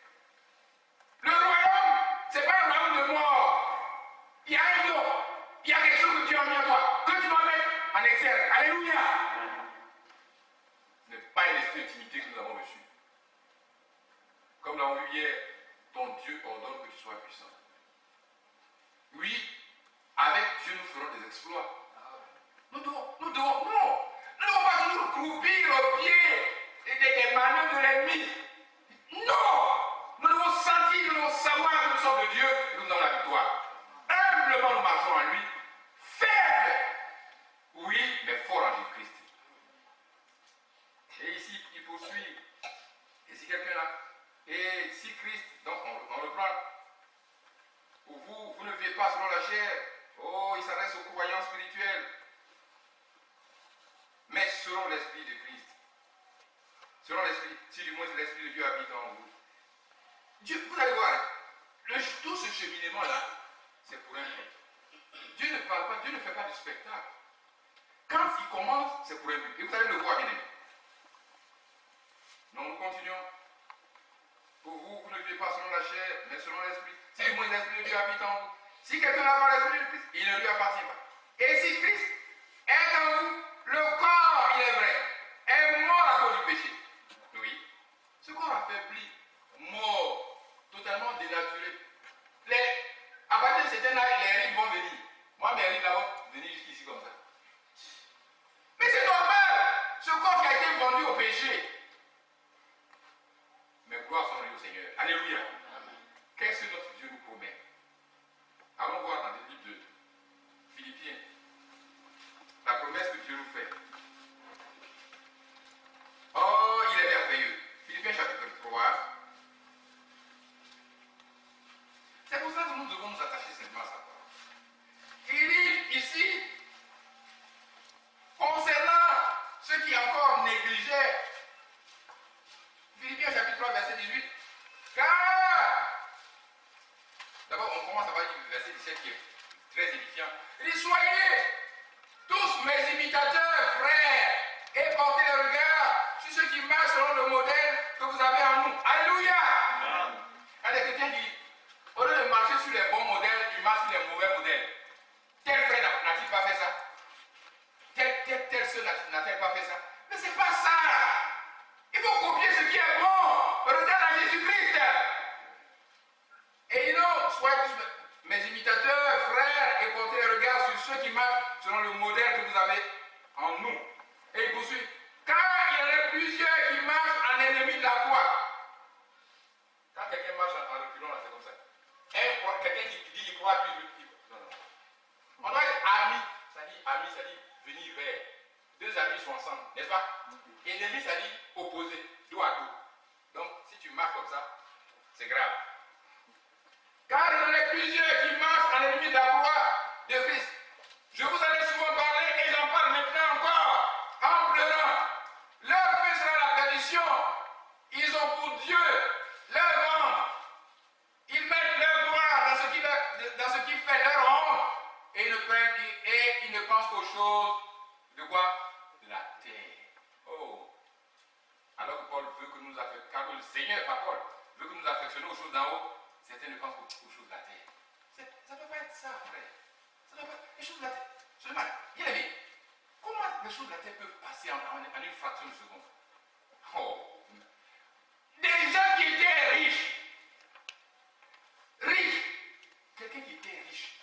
Le royaume, c'est pas un royaume de mort. Il y a un don. Il y a quelque chose que tu as mis en toi, que tu dois mettre en exergue. Alléluia. Ce n'est pas une esprit d'intimité que nous avons reçu. Comme l'avons vu hier, ton Dieu ordonne que tu sois puissant. Oui, avec Dieu nous ferons des exploits. Nous devons pas toujours croupir aux pieds des manœuvres de l'ennemi. Non! Nous devons sentir, nous devons savoir que nous sommes de Dieu et nous avons la victoire. Humblement nous marchons en lui. Faible! Oui, mais fort en Jésus-Christ. Et ici, il poursuit. Et si quelqu'un là, et si Christ, donc on reprend, pour vous, vous ne vivez pas selon la chair. Oh, il s'adresse aux croyants spirituels. Mais selon l'Esprit de Christ. Selon l'Esprit, si du moins l'Esprit de Dieu habite en vous. Dieu, vous allez voir, tout ce cheminement-là, c'est pour un but. Dieu ne parle pas, Dieu ne fait pas du spectacle. Quand il commence, c'est pour un but. Et vous allez le voir, bien aimé. Donc nous continuons. Pour vous, vous ne vivez pas selon la chair, mais selon l'Esprit. Si du moins l'Esprit de Dieu habite en vous. Si quelqu'un n'a pas l'Esprit de Christ, il ne lui appartient pas. Et si Christ est en vous, le corps, il est vrai, est mort à cause du péché. Oui. Ce corps affaibli, mort, totalement dénaturé. À partir de certain âge, les rides vont venir. Moi, mes rides là vont venir jusqu'ici comme ça. Mais c'est normal. Ce corps qui a été vendu au péché. Mais gloire soit au Seigneur. Alléluia. Qu'est-ce que notre Dieu nous promet? Allons voir dans le livre de Philippiens la promesse que Dieu nous fait. Oh, il est merveilleux. Philippiens chapitre 3. C'est pour ça que nous devons nous attacher simplement à ça. Il dit ici, concernant ceux qui encore négligeaient, Philippiens chapitre 3, verset 18, car, d'abord on commence à parler du verset 17 qui est très édifiant. Il dit, soyez tous mes imitateurs, frères, et portez le regard sur ceux qui marchent selon le modèle que vous avez en nous. Alléluia! Il y a des chrétiens qui, au lieu de marcher sur les bons modèles, ils marchent sur les mauvais modèles. Tel selon le modèle que vous avez en nous. Et il poursuit. Car il y en a plusieurs qui marchent en ennemi de la foi. Quand quelqu'un marche en reculant, là, c'est comme ça. Quelqu'un qui dit qu'il croit plus vite. Non, non. On doit être amis. Ça dit venir vers. Deux amis sont ensemble, n'est-ce pas? Ennemi, ça dit opposé, dos à dos. Donc, si tu marches comme ça, c'est grave. Car il y en a plusieurs qui marchent en ennemi de la foi de Christ. Je vous en ai souvent parlé et j'en parle maintenant encore, en pleurant. Leur fait sera la perdition. Ils ont pour Dieu leur ventre. Ils mettent leur gloire dans ce qui fait leur honte. Et ils ne pensent qu'aux choses de quoi? De la terre. Oh. Alors que Paul veut que nous affectionnions, car le Seigneur, pas Paul, veut que nous affectionnions aux choses d'en haut, certains ne pensent qu'aux choses de la terre. Ça ne peut pas être ça, frère. Ça ne peut pas être les choses de la terre. Seulement, bien aimé, comment les choses de la terre peuvent passer en une fraction de seconde? Oh. Des gens qui étaient riches. Quelqu'un qui était riche.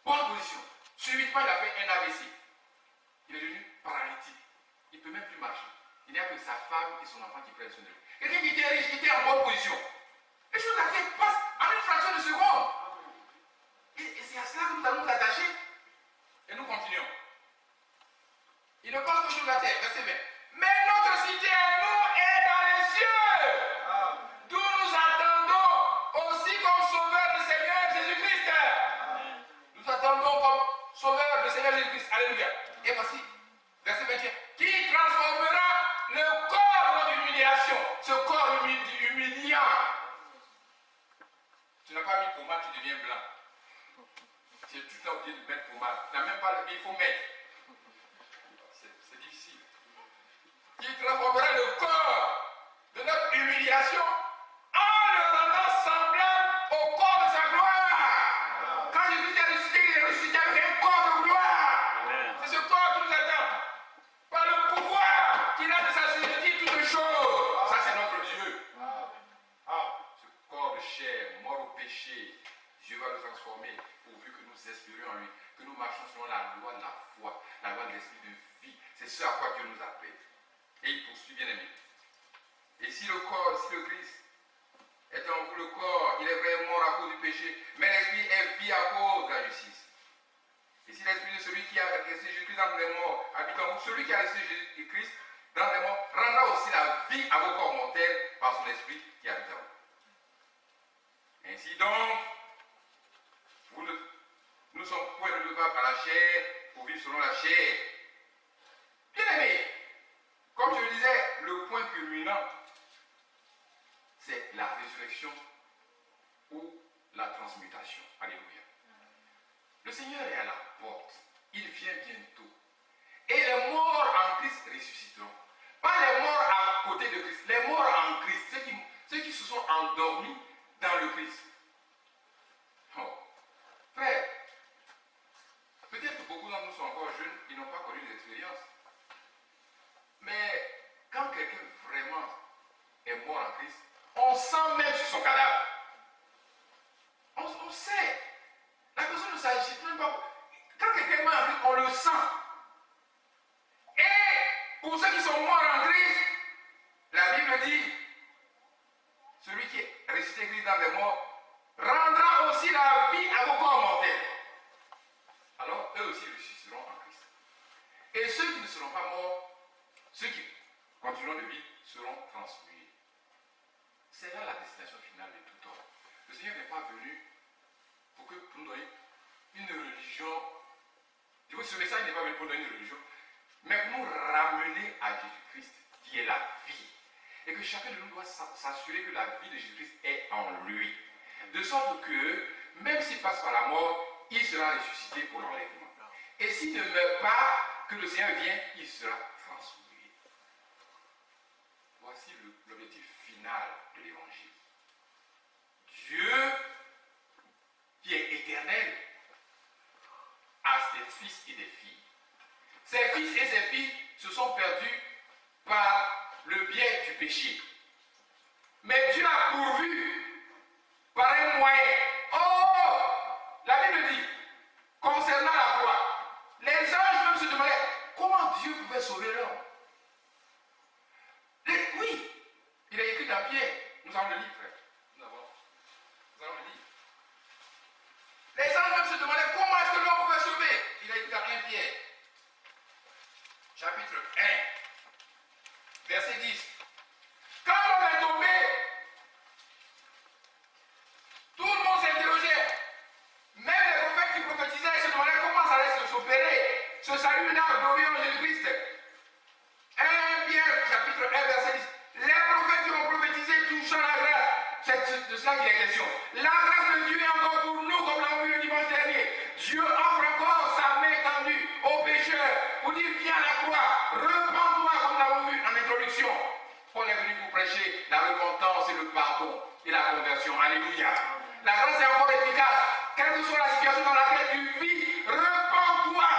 Bonne position. Subitement, il a fait un AVC. Il est devenu paralytique. Il ne peut même plus marcher. Il n'y a que sa femme et son enfant qui prennent soin de lui. Quelqu'un qui était riche, qui était en bonne position. Les choses de la terre passent en une fraction de seconde. Et c'est à cela que nous allons nous attacher. Et nous continuons. Il ne pense qu'aux choses de la terre. Verset 20. Mais notre cité à nous est dans les cieux. D'où nous attendons aussi comme sauveur du Seigneur Jésus-Christ. Nous attendons comme sauveur du Seigneur Jésus-Christ. Alléluia. Et voici, verset 21. Qui transformera le corps de notre humiliation. Ce corps humiliant. Tu n'as pas mis pommade, tu deviens blanc. Tu as oublié de mettre pommade. Tu n'as même pas il faut mettre. C'est difficile. Qui transformera le corps de notre humiliation en le rendant semblable au corps de sa gloire. Quand Jésus est ressuscité, il est ressuscité avec un corps de gloire. C'est ce corps qui nous attend. Par le pouvoir qu'il a de s'assujettir toutes choses. Ça, c'est notre Dieu. Ce corps de chair, mort au péché, Dieu va le transformer pourvu que nous espérions en lui, que nous marchions selon la loi de la foi, la loi de l'esprit de vie. C'est ce à quoi Dieu nous appelle. Et il poursuit, bien aimé. Et si le Christ est en vous, le corps, il est vraiment mort à cause du péché, mais l'esprit est vie à cause de la justice. Et si l'esprit de celui qui a resté Jésus-Christ dans les morts habite en vous, celui qui a resté Jésus-Christ dans les morts rendra aussi la vie à vos corps mortels par son esprit qui habite en vous. Ainsi donc, nous ne sommes point redevables par la chair pour vivre selon la chair. Bien aimé, comme je le disais, le point culminant, c'est la résurrection ou la transmutation. Alléluia. Le Seigneur est à la porte. Il vient bientôt. Et les morts en Christ ressusciteront. Pas les morts à côté de Christ, les morts en Christ, ceux qui se sont endormis dans le Christ. Oh. Frère, peut-être que beaucoup d'entre nous sont encore jeunes, ils n'ont pas connu l'expérience. Mais quand quelqu'un vraiment est mort en Christ, on sent même sur son cadavre. On sait. La personne ne s'agit même pas. Quand quelqu'un est mort en Christ, on le sent. Et pour ceux qui sont morts en Christ, la Bible dit, celui qui est ressuscité Christ dans les morts, rendra aussi la vie à vos corps mortels. Alors, eux aussi ressusciteront en Christ. Et ceux qui ne seront pas morts, ceux qui continueront de vivre, seront transmués. C'est là la destination finale de tout homme. Le Seigneur n'est pas venu pour nous donner une religion. Du coup, ce message n'est pas venu pour nous donner une religion, mais pour nous ramener à Jésus-Christ, qui est la vie. Et que chacun de nous doit s'assurer que la vie de Jésus-Christ est en lui. De sorte que, même s'il passe par la mort, il sera ressuscité pour l'enlèvement. Et s'il ne meurt pas, que le Seigneur vienne, il sera transmué. Voici l'objectif final de l'évangile. Dieu, qui est éternel, a ses fils et des filles. Ses fils et ses filles se sont perdus par le biais du péché. Mais Dieu a pourvu par un moyen. Oh! La Bible dit, concernant la foi, les Dieu pouvait sauver l'homme. Oui, il a écrit dans Pierre. Nous allons le lire, frère. Nous allons le lire. Les gens même se demandaient comment est-ce que l'homme pouvait sauver. Il a écrit dans 1 Pierre, chapitre 1, verset 10. Quand l'homme est tombé, tout le monde s'interrogeait. Même les prophètes qui prophétisaient se demandaient comment ça allait s'opérer. Ce salut-là, glorieux en Jésus-Christ. 1 Pierre, chapitre 1, verset 10. Les prophètes qui ont prophétisé touchant la grâce. C'est de cela qu'il est question. La grâce de Dieu est encore pour nous, comme l'avons vu le dimanche dernier. Dieu offre encore sa main tendue aux pécheurs pour dire viens à la croix, repens-toi, comme l'avons vu en introduction. Paul est venu pour prêcher la repentance et le pardon et la conversion. Alléluia. La grâce est encore efficace. Quelle que soit la situation dans laquelle tu vis, repens-toi.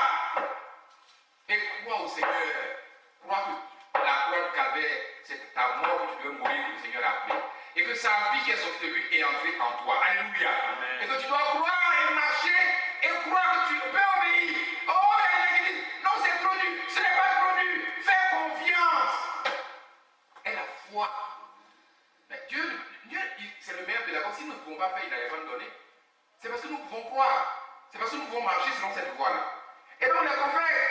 Et crois au Seigneur. Crois que la croix du calvaire, c'est ta mort que tu dois mourir, que le Seigneur a appelé. Et que sa vie qui est sortie de lui est entrée en toi. Alléluia. Amen. Et que tu dois croire et marcher et croire que tu peux obéir. Oh, il y a des gens qui disent, non, c'est trop dur. Ce n'est pas trop dur. Fais confiance. Et la foi. Mais Dieu c'est le meilleur pédagogue. Si nous ne pouvons pas faire, il n'allait pas nous donner. C'est parce que nous pouvons croire. C'est parce que nous pouvons marcher selon cette voie-là. Et donc les prophètes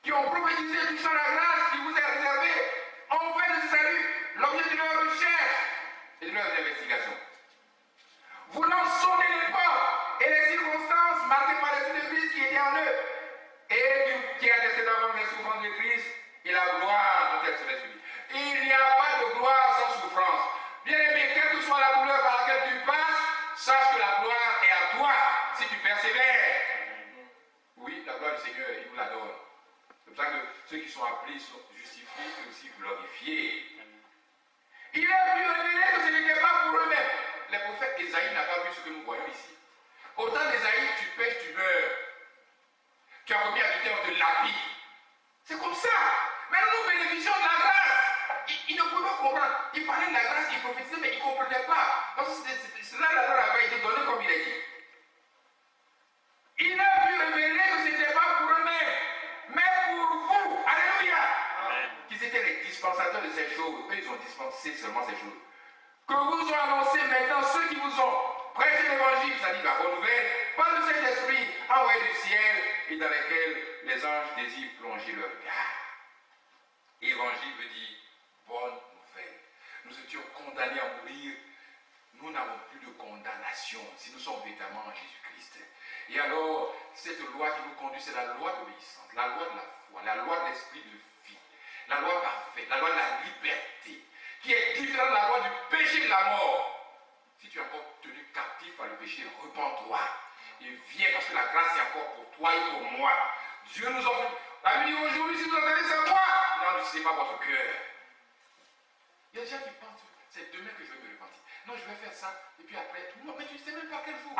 qui ont prophétisé touchant la grâce qui vous est réservée ont fait de ce salut l'objet de leur recherche et de leurs investigations. Voulant sonner les portes et les circonstances marquées par l'esprit de Christ qui était en eux et qui attestait d'avant les souffrances de Christ et la gloire dont elle serait suivie. Il n'y a pas de gloire sans souffrance. Bien aimé, quelle que soit la douleur par laquelle tu passes, sache que la gloire est à toi si tu persévères. Oui, la gloire du Seigneur, il nous la donne. C'est pour ça que ceux qui sont appelés sont justifiés et aussi glorifiés. Il a vu révéler que ce n'était pas pour eux-mêmes. Les prophètes Ésaïe n'a pas vu ce que nous voyons ici. Au temps d'Ésaïe, tu pêches, tu meurs. Tu as commis adultère, on te lapide. C'est comme ça. Mais nous bénéficions de la grâce. Ils ne pouvaient pas comprendre. Ils parlaient de la grâce, ils prophétisaient, mais ils ne comprenaient pas. Parce que cela leur n'a pas été donné comme il est dit. Il a vu révéler que ce n'était pas pour eux-mêmes, mais pour vous. Alléluia. Amen. Qu'ils étaient les dispensateurs de ces choses. Eux, ils ont dispensé seulement ces choses. Que vous ont annoncé maintenant ceux qui vous ont prêché l'évangile, c'est-à-dire la bonne nouvelle, par le Saint-Esprit envoyé du ciel et dans lesquels les anges désirent plonger leur regard. Évangile veut dire bonne nouvelle. Nous étions condamnés à mourir. Nous n'avons plus de condamnation si nous sommes véritablement en Jésus-Christ. Et alors, cette loi qui nous conduit, c'est la loi d'obéissance, la loi de la foi, la loi de l'esprit de vie, la loi parfaite, la loi de la liberté, qui est différente de la loi du péché et de la mort. Si tu es encore tenu captif par le péché, repens-toi et viens parce que la grâce est encore pour toi et pour moi. Dieu nous offre. La Bible dit aujourd'hui, si vous entendez sa voix, n'endurcissez pas votre cœur. Il y a des gens qui pensent, c'est demain que je vais me repentir. Non, je vais faire ça, et puis après, non, mais tu ne sais même pas quel jour.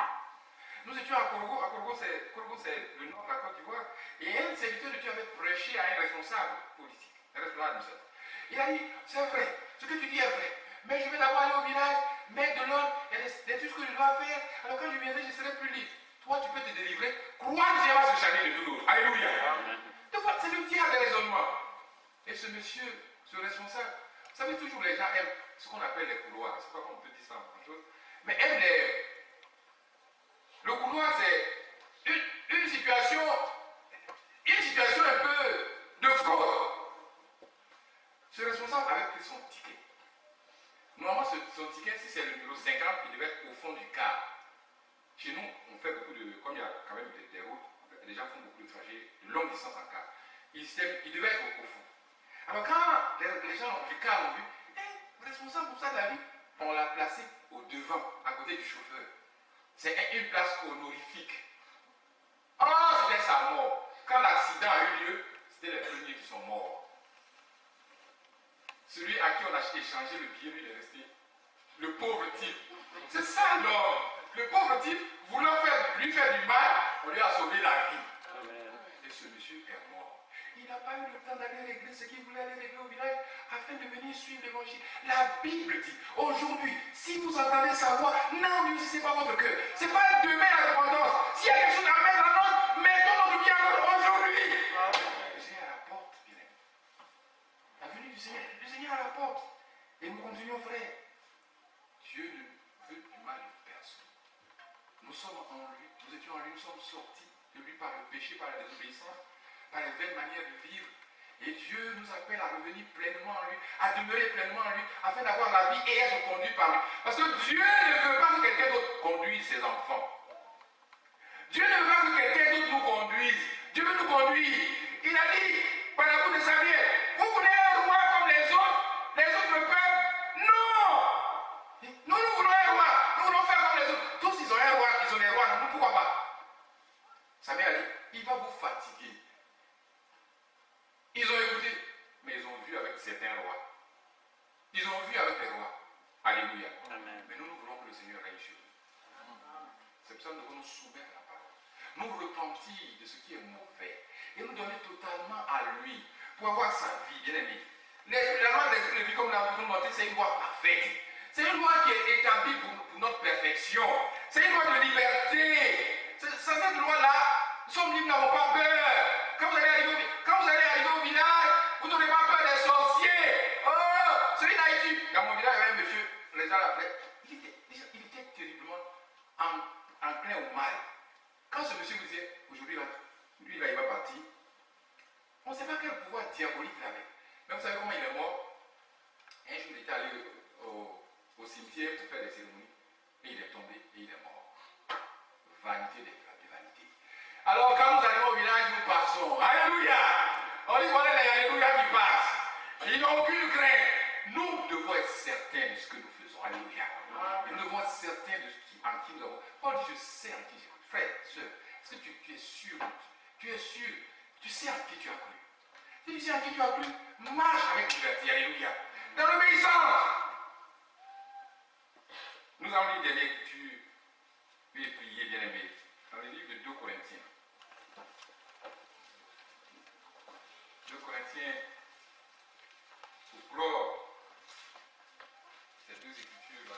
Nous étions à Korogo. Korogo, c'est le nord de la Côte d'Ivoire. Et un serviteur de Dieu avait prêché à un responsable politique, un responsable administratif. Il a dit, c'est vrai, ce que tu dis est vrai, mais je vais d'abord aller au village, mettre de l'ordre, il y a des trucs que je dois faire, alors quand je viendrai, je serai plus libre. Toi, tu peux te délivrer. Crois que Dieu va se charger de tout l'autre. Alléluia. Donc, c'est le diable des raisonnements. Et ce monsieur, ce responsable, vous savez, toujours les gens aiment ce qu'on appelle les couloirs. C'est pas qu'on peut dire ça en quelque chose. Mais aiment les. Le couloir, c'est une situation un peu de fraude. Ce responsable avait pris son ticket. Normalement, son ticket, si c'est le numéro 50, il devait être au fond du car. Chez nous, on fait beaucoup de. Comme il y a quand même des routes, les gens font beaucoup de trajets de longue distance en car. Il devait être au fond. Alors, quand les gens du car ont vu, le responsable pour ça de la vie, on l'a placé au devant, à côté du chauffeur. C'est une place honorifique. Oh, c'était sa mort. Quand l'accident a eu lieu, c'était les premiers qui sont morts. Celui à qui on a échangé le billet, lui, il est resté. Le pauvre type. C'est ça l'homme. Le pauvre type, voulant lui faire du mal, on lui a sauvé la vie. Amen. Et ce monsieur est mort. Il n'a pas eu le temps d'aller régler ce qu'il voulait aller régler au village afin de venir suivre l'évangile. La Bible dit, aujourd'hui, si vous entendez sa voix, n'endurcissez pas votre cœur. Ce n'est pas demain la repentance. S'il y a quelque chose à mettre en ordre, mettons notre vie en ordre aujourd'hui. J'ai à la sortis de lui par le péché, par la désobéissance, par les vaines manières de vivre. Et Dieu nous appelle à revenir pleinement en lui, à demeurer pleinement en lui, afin d'avoir la vie et être conduit par lui. Parce que Dieu ne veut pas que quelqu'un d'autre conduise ses enfants. Dieu ne veut pas que quelqu'un d'autre nous conduise. Dieu veut nous conduire. Il a dit, par la bouche de Samuel, vous voulez un roi comme les autres peuples? Non! Nous voulons un roi. Nous voulons faire comme les autres. Tous, ils ont un roi, ils ont des rois. Nous, pourquoi pas? Samuel a dit, il va vous fatiguer. Ils ont écouté, mais ils ont vu avec certains rois. Ils ont vu avec les rois. Alléluia. Amen. Mais nous voulons que le Seigneur règne sur nous. C'est pour ça que nous devons nous soumettre à la parole. Nous repentir de ce qui est mauvais et nous donner totalement à lui pour avoir sa vie, bien aimé. La loi des esprits de vie, comme l'avons montré, c'est une loi parfaite. C'est une loi qui est établie pour notre perfection. C'est une loi de liberté. Sans cette loi-là, nous sommes libres, nous n'avons pas peur. Quand vous allez arriver au village, vous n'aurez pas peur des sorciers. Oh, celui-là est tu. Dans mon village, il y avait un monsieur, les gens l'appelaient. Il était terriblement enclin au mal. Quand ce monsieur vous disait, aujourd'hui, lui, il va partir, on ne sait pas quel pouvoir diabolique il avait. Mais vous savez comment il est mort? Un jour, il était allé au cimetière pour faire des cérémonies. Et il est tombé et il est mort. Vanité des vanités. Alors, quand nous arrivons au village, nous passons. Alléluia! On dit voilà les Alléluia qui passent. Ils n'ont aucune crainte. Nous devons être certains de ce que nous faisons. Alléluia. Nous devons être certains de en qui nous avons. Paul dit, je sais en qui j'écoute. Frère, soeur, est-ce que tu es sûr? Tu es sûr? Tu sais en qui tu as cru? Si tu sais en qui tu as cru, marche avec liberté. Alléluia. Dans l'obéissance. Nous avons lu des lectures et prier, bien aimé, dans le livre de 2 Corinthiens. 2 Corinthiens, pour clore ces deux écritures, là,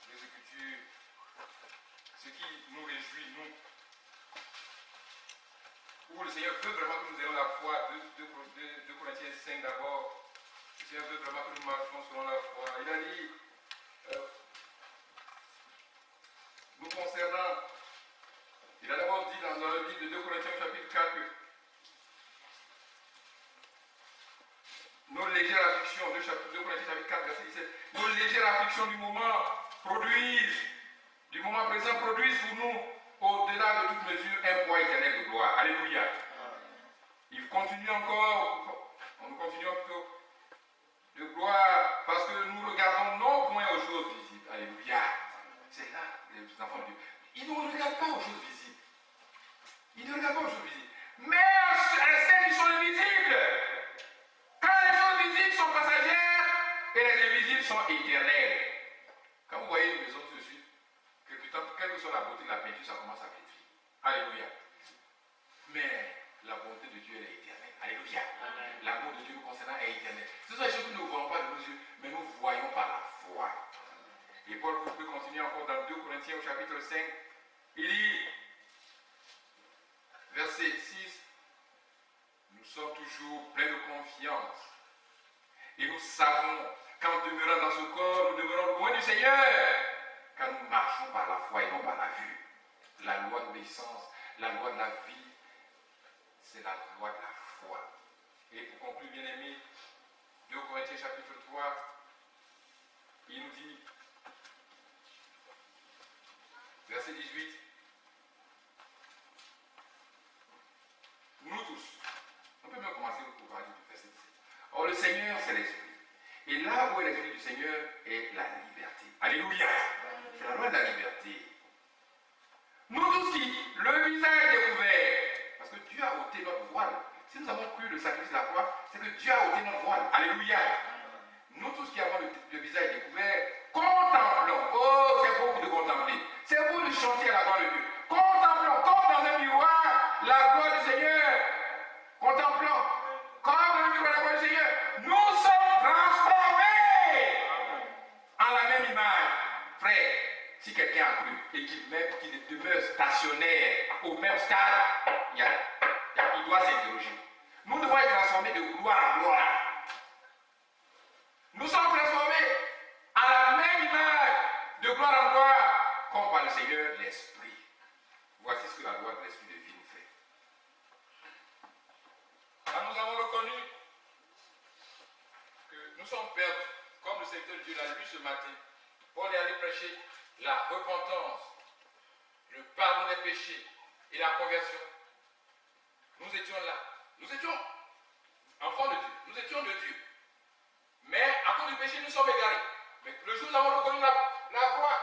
deux écritures, ce qui nous réjouit, nous, où le Seigneur veut vraiment que nous ayons la foi, 2 Corinthiens 5 d'abord, le Seigneur veut vraiment que nous marchions selon la foi. Il a dit, nous concernant, il a d'abord dit dans le livre de 2 Corinthiens chapitre 4 que nos légères afflictions, 2 Corinthiens chapitre 4 verset 17, nos légères afflictions du moment présent produisent pour nous, au-delà de toute mesure, un poids éternel de gloire. Alléluia. Il continue encore, on continue plutôt, de gloire, parce que nous regardons non point aux choses visibles. Alléluia. C'est là, les enfants de Dieu. Ils ne regardent pas aux choses visibles. Ils ne regardent pas aux choses visibles. Mais à celles qui sont invisibles. Quand les choses visibles sont passagères et les invisibles sont éternelles. Quand vous voyez une maison tout de suite, quelle que soit la beauté de la peinture, ça commence à pétrir. Alléluia. Mais la bonté de Dieu, elle est éternelle. Alléluia. L'amour de Dieu nous concernant est éternel. Ce sont des choses que nous ne voyons pas de nos yeux, mais nous voyons par la foi. Et Paul peut continuer encore dans 2 Corinthiens au chapitre 5. Il dit, verset 6, nous sommes toujours pleins de confiance. Et nous savons qu'en demeurant dans ce corps, nous demeurons loin du Seigneur. Car nous marchons par la foi et non par la vue. La loi d'obéissance, la loi de la vie, c'est la loi de la foi. Et pour conclure, bien aimé, 2 Corinthiens chapitre 3, il nous dit, verset 18, nous tous, on peut même commencer pour parler du verset 17. Or le Seigneur, c'est l'Esprit. Et là où est l'Esprit du Seigneur est la liberté. Alléluia. C'est la loi de la liberté. Nous tous qui, le visage découvert, parce que Dieu a ôté notre voile. Si nous avons cru le sacrifice de la croix, c'est que Dieu a ôté notre voile. Alléluia. Nous tous qui avons le visage découvert, contemplons. Oh, c'est beaucoup de contempler. C'est beaucoup de chanter à la gloire de Dieu. Contemplons, comme dans un miroir, la gloire du Seigneur. Contemplons, comme dans un miroir, la gloire du Seigneur. Nous sommes transformés en la même image. Frère, si quelqu'un a cru et qu'il demeure stationnaire au même stade, il doit s'interroger. Nous devons être transformés de gloire en gloire. Nous sommes transformés à la même image, de gloire en gloire. comme par le Seigneur l'Esprit. Voici ce que la loi de l'Esprit de vie nous fait. Quand nous avons reconnu que nous sommes perdus, comme le Seigneur Dieu l'a lu ce matin, Paul est allé prêcher la repentance, le pardon des péchés et la conversion. Nous étions là. Nous étions enfants de Dieu. Nous étions de Dieu. Mais à cause du péché, nous sommes égarés. Mais le jour où nous avons reconnu la croix,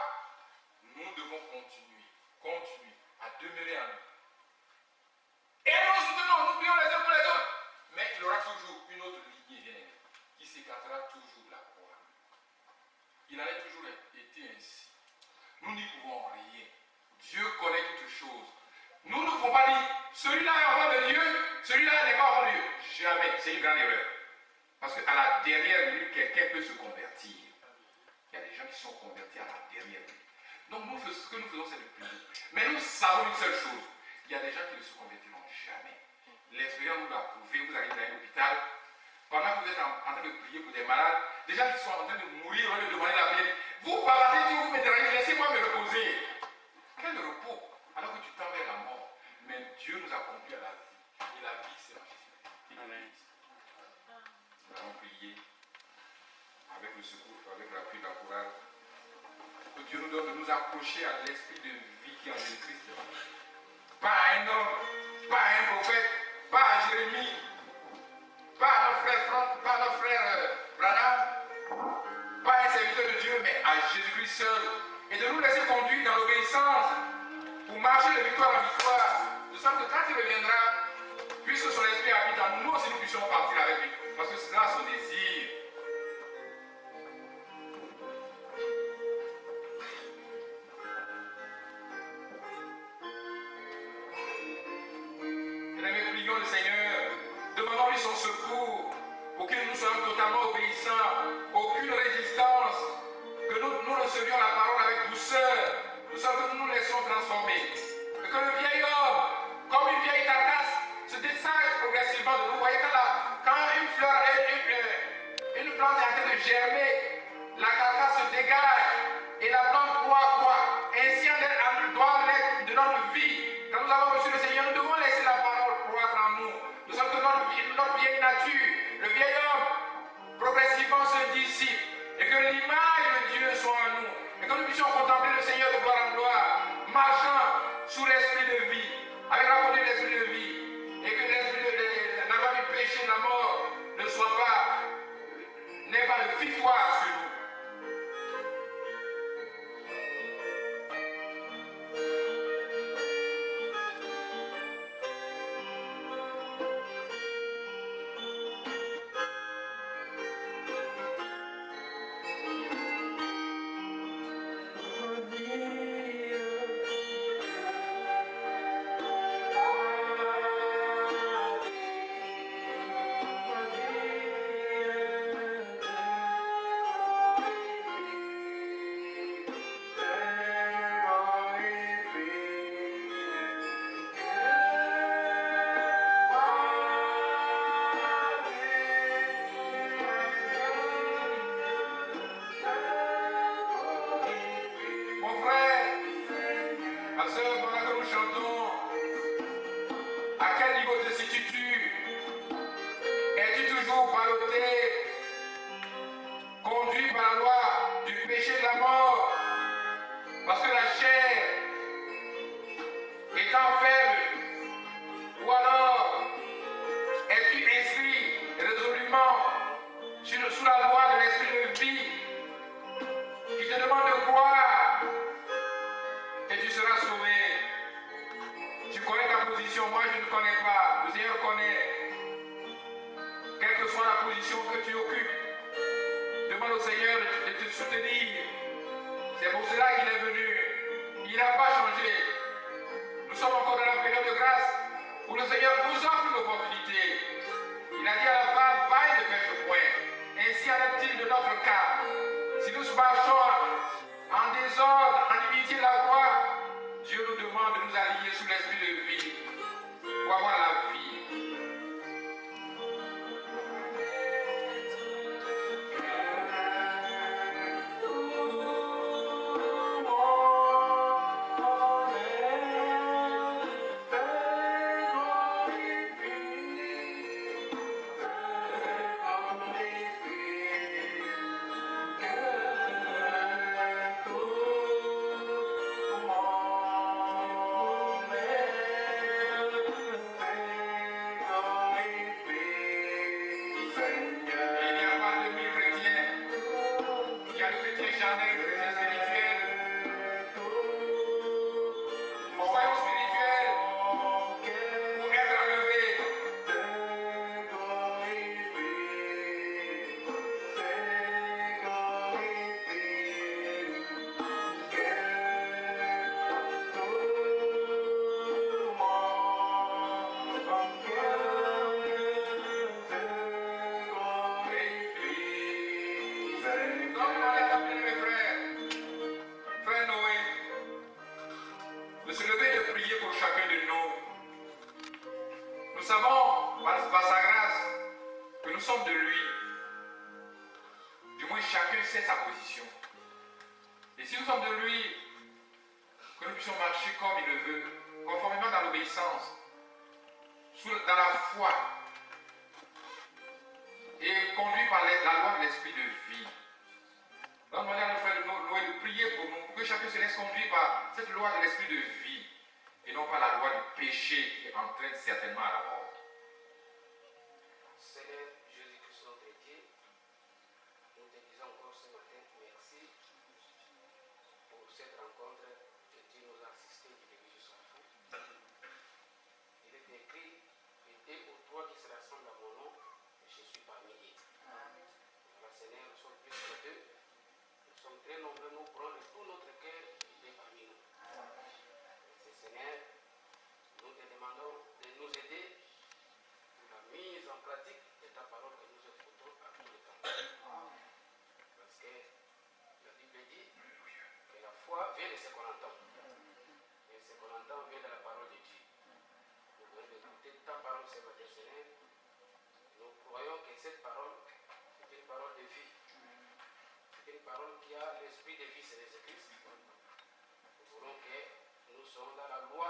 nous devons continuer à demeurer en nous. Et nous nous soutenons, nous prions les uns pour les autres. Mais il y aura toujours une autre lignée, bien aimée, qui s'écartera toujours de la croix. Il en a toujours été ainsi. Nous n'y pouvons rien. Dieu connaît toutes choses. Nous ne pouvons pas dire, celui-là est enfant de Dieu, celui-là n'est pas enfant de Dieu. Jamais, c'est une grande erreur. Parce qu'à la dernière minute, quelqu'un peut se convertir. Il y a des gens qui sont convertis à la dernière minute. Donc nous, ce que nous faisons, c'est de prier. Mais nous savons une seule chose. Il y a des gens qui ne se convertiront jamais. L'expérience nous l'a prouvé. Vous arrivez dans un hôpital, pendant que vous êtes en train de prier pour des malades, des gens qui sont en train de mourir, on leur demande la prière. Vous parlez tout, vous me dérangez, laissez-moi me reposer. Quel repos, alors que tu tends vers la mort. Mais Dieu nous a conduits à la vie. Et la vie, c'est en Jésus. Amen. Nous allons prier avec le secours, avec l'appui de la courage. Que Dieu nous donne de nous approcher à l'esprit de vie qui est en Jésus-Christ. Pas à un homme, pas à un prophète, pas à Jérémie, pas à notre frère Franck, pas à notre frère Branham, pas à un serviteur de Dieu, mais à Jésus-Christ seul. Et de nous laisser conduire dans l'obéissance pour marcher de victoire en victoire. De sorte que quand il reviendra, puisque son esprit habite en nous, nous aussi nous puissions partir avec lui. Parce que c'est là son désir. Bien-aimés, prions le Seigneur. Demandons-lui son secours pour que nous soyons totalement obéissants. Aucune résistance. Que nous recevions la parole avec douceur. De sorte que nous nous laissons transformer. Et que le vieil homme, comme une vieille carcasse, se dessage progressivement de nous. Vous voyez quand une fleur, une plante est en train de germer, la carcasse se dégage et la plante croît. Ainsi en doit l'être de notre vie. Quand nous avons reçu le Seigneur, nous devons laisser la parole croître en nous. De sorte que notre vieille nature, le vieil homme, progressivement se dissipe. Et que l'image de Dieu soit en nous. Et que nous puissions contempler le Seigneur de gloire en gloire, marchant sous l'esprit de vie, avec la conduite de l'esprit de vie. Et que la loi du péché, de la mort, n'ait pas de victoire sur nous. se lever et de prier pour chacun de nous. Nous savons, par sa grâce, que nous sommes de lui. Du moins, chacun sait sa position. Et si nous sommes de lui, que nous puissions marcher comme il le veut, conformément dans l'obéissance, dans la foi, et conduit par la loi de l'esprit de vie. Donc, nous allons faire de prier pour nous, pour que chacun se laisse conduire par cette loi de l'esprit de vie, et non pas la loi du péché qui entraîne certainement à la mort. Seigneur Jésus-Christ, notre Dieu, nous te disons encore ce matin merci pour cette rencontre que tu nous as assisté du début jusqu'à la fin. Il est écrit, et dès aux trois qui se rassemblent à mon nom, je suis parmi eux. Voilà, Seigneur, nous sommes plus que deux. Nous sommes très nombreux, nous prenons de tout notre cœur, il est parmi nous. C'est Seigneur, nous te demandons de nous aider pour la mise en pratique de ta parole que nous écoutons à tout le temps. Parce que la Bible dit que la foi vient de ce qu'on entend. Et ce qu'on entend vient de la parole de Dieu. Nous venons d'écouter ta parole ce matin, Seigneur. Nous croyons que cette parole est une parole de vie. C'est une parole qui a l'esprit de vie, c'est Jésus-Christ. Nous voulons que nous soyons dans la loi